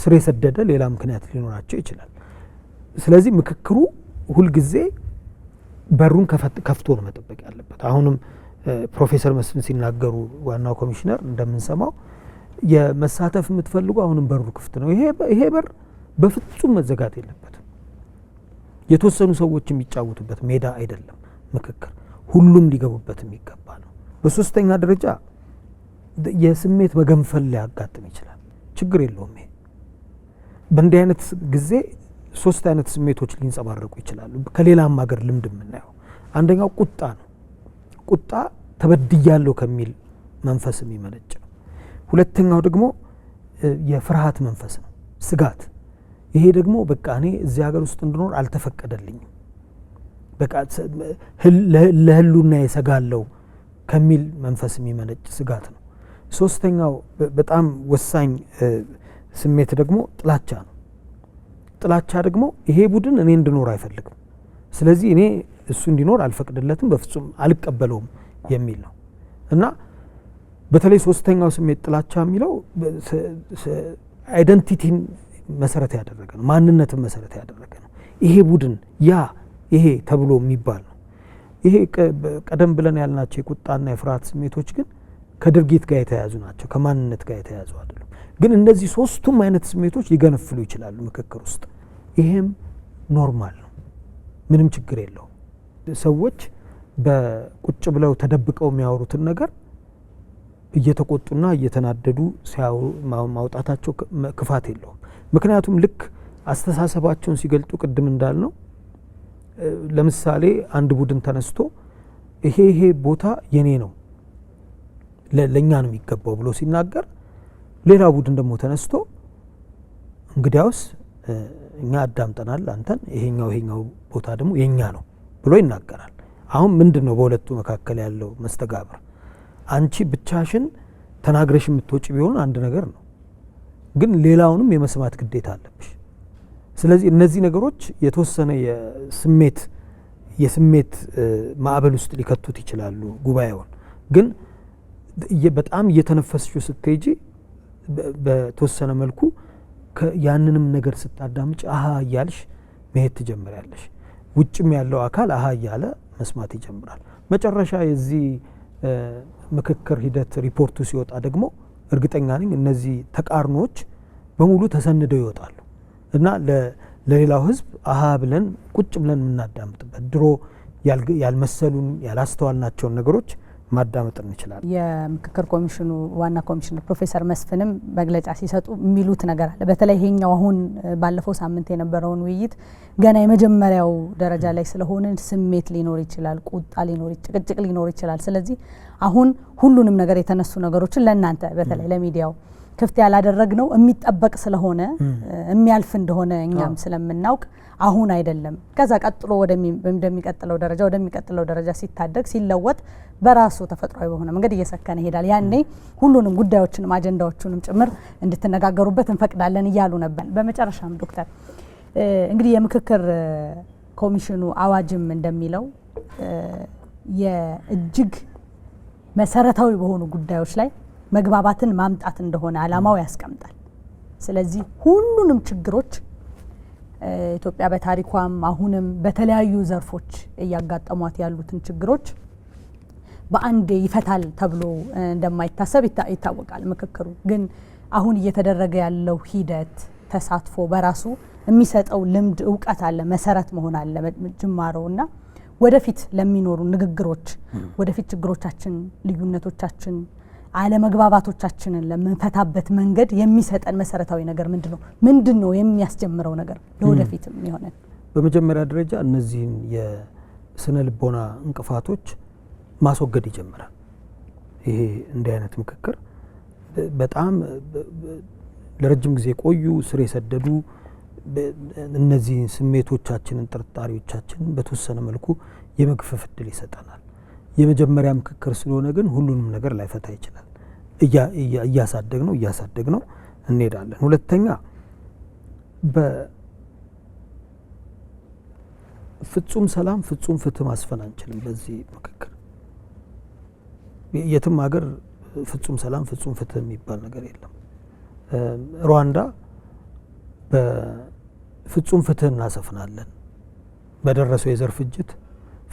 ስር የሰደደ ሌላ ምክንያት ሊኖራቸው ይችላል። ስለዚህ ምክክሩ ሁልጊዜ በሩን ከፍቶ ነው መጠበቅ ያለበት። አሁንም ፕሮፌሰር መስፍን ሲናገሩ ዋናው ኮሚሽነር እንደምንሰማው የመሳተፍ የምትፈልጉ አሁንም በሩ ክፍት ነው። ይሄ በር በፍጹም መዘጋት የለበትም። የተወሰኑ ሰዎች የሚጫወቱበት ሜዳ አይደለም ምክክር፣ ሁሉም ሊገቡበት የሚገባ ነው። በሶስተኛ ደረጃ የስሜት መገንፈል ሊያጋጥም ይችላል። ችግር የለውም። ይሄ በእንዲህ አይነት ጊዜ 3 አይነት ስሜቶች ሊንጸባረቁ ይችላሉ። ከሌላም ሀገር ልምድ የምናየው አንደኛው ቁጣ ነው። ቁጣ ተበድያለሁ ከሚል መንፈስ የሚመነጭ ነው። ሁለተኛው ደግሞ የፍርሃት መንፈስ ነው፣ ስጋት። ይሄ ደግሞ በቃ እኔ እዚህ ሀገር ውስጥ እንድኖር አልተፈቀደልኝም፣ በቃ ለህሉና የሰጋለው ከሚል መንፈስ የሚመነጭ ስጋት ነው። ሶስተኛው በጣም ወሳኝ ስሜት ደግሞ ጥላቻ ነው። ጥላቻ ደግሞ ይሄ ቡድን እኔ እንድኖር አይፈልግም፣ ስለዚህ እኔ እሱ እንዲኖር አልፈቅድለትም፣ በፍጹም አልቀበለውም የሚል ነው እና በተለይ ሶስተኛው ስሜት ጥላቻ የሚለው አይደንቲቲን መሰረት ያደረገ ነው፣ ማንነትን መሰረት ያደረገ ነው። ይሄ ቡድን ይሄ ተብሎ የሚባል ነው። ይሄ ቀደም ብለን ያልናቸው የቁጣና የፍርሃት ስሜቶች ግን ከድርጊት ጋር የተያያዙ ናቸው፣ ከማንነት ጋር የተያያዙ አይደሉም። ግን እነዚህ ሶስቱም አይነት ስሜቶች ሊገነፍሉ ይችላሉ ምክክር ውስጥ። ይሄም ኖርማል ነው፣ ምንም ችግር የለውም። ሰዎች በቁጭ ብለው ተደብቀው የሚያወሩትን ነገር እየተቆጡና እየተናደዱ ሲያወሩ ማውጣታቸው ክፋት የለውም። ምክንያቱም ልክ አስተሳሰባቸውን ሲገልጡ ቅድም እንዳልነው ለምሳሌ አንድ ቡድን ተነስቶ ይሄ ቦታ የኔ ነው ለኛ ነው የሚገባው ብሎ ሲናገር፣ ሌላ ቡድን ደግሞ ተነስቶ እንግዲያውስ እኛ አዳምጠናል አንተን፣ ይሄኛው ቦታ ደግሞ የኛ ነው ብሎ ይናገራል። አሁን ምንድን ነው በሁለቱ መካከል ያለው መስተጋብር? አንቺ ብቻሽን ተናግረሽ የምትወጪ ቢሆን አንድ ነገር ነው፣ ግን ሌላውንም የመስማት ግዴታ አለብሽ። ስለዚህ እነዚህ ነገሮች የተወሰነ የስሜት ማዕበል ውስጥ ሊከቱት ይችላሉ ጉባኤውን። ግን በጣም እየተነፈስሽው ስትሄጂ በተወሰነ መልኩ ያንንም ነገር ስታዳምጭ አሃ እያልሽ መሄድ ትጀምሪያለሽ። ውጭም ያለው አካል አሃ እያለ መስማት ይጀምራል። መጨረሻ የዚህ ምክክር ሂደት ሪፖርቱ ሲወጣ ደግሞ እርግጠኛ ነኝ እነዚህ ተቃርኖዎች በሙሉ ተሰንደው ይወጣሉ እና ለሌላው ሕዝብ አሃ ብለን ቁጭ ብለን የምናዳምጥበት ድሮ ያልመሰሉን ያላስተዋልናቸውን ነገሮች ማዳመጥ እንችላለን። የምክክር ኮሚሽኑ ዋና ኮሚሽነር ፕሮፌሰር መስፍንም መግለጫ ሲሰጡ የሚሉት ነገር አለ። በተለይ ይሄኛው አሁን ባለፈው ሳምንት የነበረውን ውይይት ገና የመጀመሪያው ደረጃ ላይ ስለሆነ ስሜት ሊኖር ይችላል፣ ቁጣ ሊኖር፣ ጭቅጭቅ ሊኖር ይችላል። ስለዚህ አሁን ሁሉንም ነገር የተነሱ ነገሮችን ለእናንተ በተለይ ለሚዲያው ክፍት ያላደረግነው የሚጠበቅ ስለሆነ የሚያልፍ እንደሆነ እኛም ስለምናውቅ አሁን አይደለም፣ ከዛ ቀጥሎ ወደሚቀጥለው ደረጃ ሲታደግ ሲለወጥ በራሱ ተፈጥሯዊ በሆነ መንገድ እየሰከነ ይሄዳል። ያኔ ሁሉንም ጉዳዮችንም አጀንዳዎቹንም ጭምር እንድትነጋገሩበት እንፈቅዳለን እያሉ ነበር። በመጨረሻም ዶክተር እንግዲህ የምክክር ኮሚሽኑ አዋጅም እንደሚለው የእጅግ መሰረታዊ በሆኑ ጉዳዮች ላይ መግባባትን ማምጣት እንደሆነ አላማው ያስቀምጣል። ስለዚህ ሁሉንም ችግሮች ኢትዮጵያ በታሪኳም አሁንም በተለያዩ ዘርፎች እያጋጠሟት ያሉትን ችግሮች በአንዴ ይፈታል ተብሎ እንደማይታሰብ ይታወቃል። ምክክሩ ግን አሁን እየተደረገ ያለው ሂደት ተሳትፎ በራሱ የሚሰጠው ልምድ እውቀት አለ፣ መሰረት መሆን አለ ጅማሮና ወደፊት ለሚኖሩ ንግግሮች ወደፊት ችግሮቻችን፣ ልዩነቶቻችን፣ አለመግባባቶቻችንን ለምንፈታበት መንገድ የሚሰጠን መሰረታዊ ነገር ምንድን ነው የሚያስጀምረው ነገር ለወደፊትም ይሆናል? በመጀመሪያ ደረጃ እነዚህን የስነ ልቦና እንቅፋቶች ማስወገድ ይጀምራል። ይሄ እንዲህ አይነት ምክክር በጣም ለረጅም ጊዜ ቆዩ ስር የሰደዱ እነዚህ ስሜቶቻችንን፣ ጥርጣሬዎቻችንን በተወሰነ መልኩ የመግፈፍ እድል ይሰጠናል። የመጀመሪያ ምክክር ስለሆነ ግን ሁሉንም ነገር ላይፈታ ይችላል። እያሳደግ ነው እንሄዳለን። ሁለተኛ በፍጹም ሰላም ፍጹም ፍትህ ማስፈን አንችልም። በዚህ ምክክር የትም ሀገር ፍጹም ሰላም ፍጹም ፍትህ የሚባል ነገር የለም። ሩዋንዳ በፍጹም ፍትህ እናሰፍናለን በደረሰው የዘር ፍጅት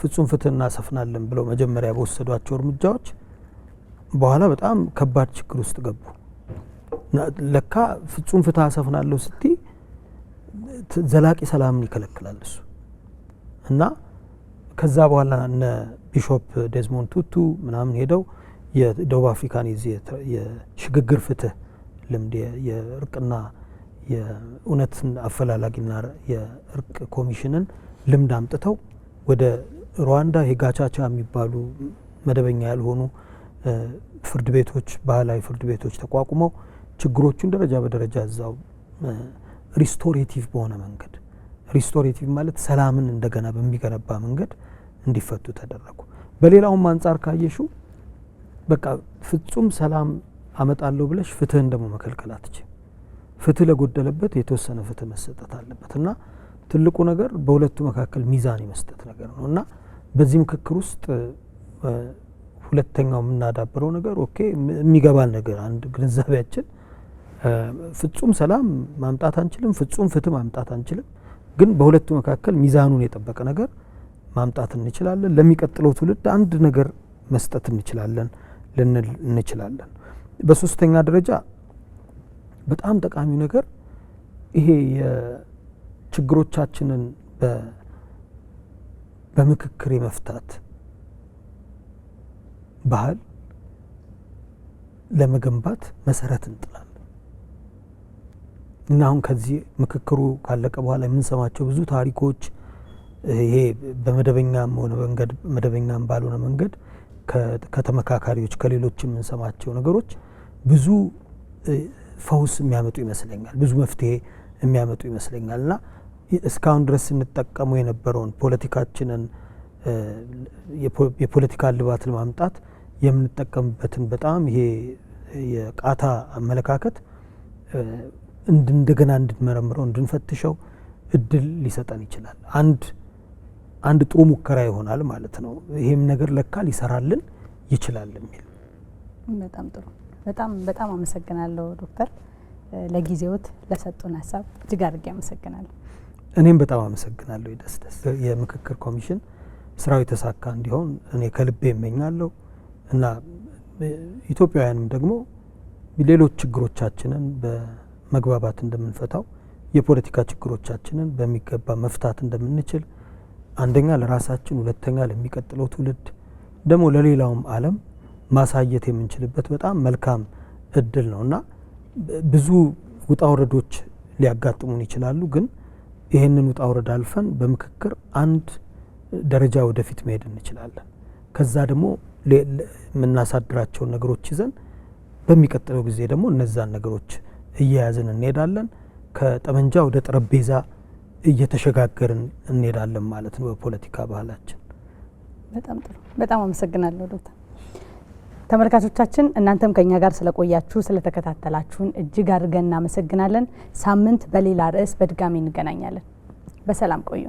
ፍጹም ፍትህ እናሰፍናለን ብለው መጀመሪያ በወሰዷቸው እርምጃዎች በኋላ በጣም ከባድ ችግር ውስጥ ገቡ። ለካ ፍጹም ፍትህ አሰፍናለሁ ስትይ ዘላቂ ሰላምን ይከለክላል እሱ እና ከዛ በኋላ እነ ቢሾፕ ዴዝሞንድ ቱቱ ምናምን ሄደው የደቡብ አፍሪካን የሽግግር ፍትህ ልምድ የእርቅና የእውነትን አፈላላጊና የእርቅ ኮሚሽንን ልምድ አምጥተው ወደ ሩዋንዳ ሄጋቻቻ የሚባሉ መደበኛ ያልሆኑ ፍርድ ቤቶች ባህላዊ ፍርድ ቤቶች ተቋቁመው ችግሮቹን ደረጃ በደረጃ እዛው ሪስቶሬቲቭ በሆነ መንገድ ሪስቶሬቲቭ ማለት ሰላምን እንደገና በሚገነባ መንገድ እንዲፈቱ ተደረጉ። በሌላውም አንጻር ካየሹ በቃ ፍጹም ሰላም አመጣለሁ ብለሽ ፍትህን ደግሞ መከልከል አትችም። ፍትህ ለጎደለበት የተወሰነ ፍትህ መሰጠት አለበት እና ትልቁ ነገር በሁለቱ መካከል ሚዛን የመስጠት ነገር ነው እና በዚህ ምክክር ውስጥ ሁለተኛው የምናዳብረው ነገር ኦኬ የሚገባል ነገር አንድ ግንዛቤያችን ፍጹም ሰላም ማምጣት አንችልም፣ ፍጹም ፍትህ ማምጣት አንችልም፣ ግን በሁለቱ መካከል ሚዛኑን የጠበቀ ነገር ማምጣት እንችላለን። ለሚቀጥለው ትውልድ አንድ ነገር መስጠት እንችላለን ልንል እንችላለን። በሶስተኛ ደረጃ በጣም ጠቃሚው ነገር ይሄ የችግሮቻችንን በምክክር የመፍታት ባህል ለመገንባት መሰረት እንጥላለን እና አሁን ከዚህ ምክክሩ ካለቀ በኋላ የምንሰማቸው ብዙ ታሪኮች ይሄ በመደበኛም ሆነ መንገድ መደበኛም ባልሆነ መንገድ ከተመካካሪዎች ከሌሎች የምንሰማቸው ነገሮች ብዙ ፈውስ የሚያመጡ ይመስለኛል፣ ብዙ መፍትሄ የሚያመጡ ይመስለኛል እና እስካሁን ድረስ እንጠቀሙ የነበረውን ፖለቲካችንን የፖለቲካ ልባት ለማምጣት የምንጠቀምበትን በጣም ይሄ የቃታ አመለካከት እንደገና እንድንመረምረው እንድንፈትሸው እድል ሊሰጠን ይችላል። አንድ ጥሩ ሙከራ ይሆናል ማለት ነው። ይሄም ነገር ለካ ሊሰራልን ይችላል የሚል በጣም ጥሩ። በጣም አመሰግናለሁ ዶክተር ለጊዜዎት ለሰጡን ሀሳብ እጅግ አድርጌ አመሰግናለሁ። እኔም በጣም አመሰግናለሁ። ደስ የምክክር ኮሚሽን ስራው የተሳካ እንዲሆን እኔ ከልቤ እመኛለሁ እና ኢትዮጵያውያንም ደግሞ ሌሎች ችግሮቻችንን በመግባባት እንደምንፈታው የፖለቲካ ችግሮቻችንን በሚገባ መፍታት እንደምንችል አንደኛ ለራሳችን፣ ሁለተኛ ለሚቀጥለው ትውልድ ደግሞ ለሌላውም ዓለም ማሳየት የምንችልበት በጣም መልካም እድል ነውና ብዙ ውጣ ውረዶች ሊያጋጥሙን ይችላሉ። ግን ይህንን ውጣ ውረድ አልፈን በምክክር አንድ ደረጃ ወደፊት መሄድ እንችላለን። ከዛ ደግሞ የምናሳድራቸውን ነገሮች ይዘን በሚቀጥለው ጊዜ ደግሞ እነዛን ነገሮች እየያዝን እንሄዳለን። ከጠመንጃ ወደ ጠረጴዛ እየተሸጋገርን እንሄዳለን ማለት ነው በፖለቲካ ባህላችን። በጣም ጥሩ። በጣም አመሰግናለሁ ዶክተር። ተመልካቾቻችን እናንተም ከኛ ጋር ስለቆያችሁ ስለተከታተላችሁን እጅግ አድርገን እናመሰግናለን። ሳምንት በሌላ ርዕስ በድጋሚ እንገናኛለን። በሰላም ቆዩ።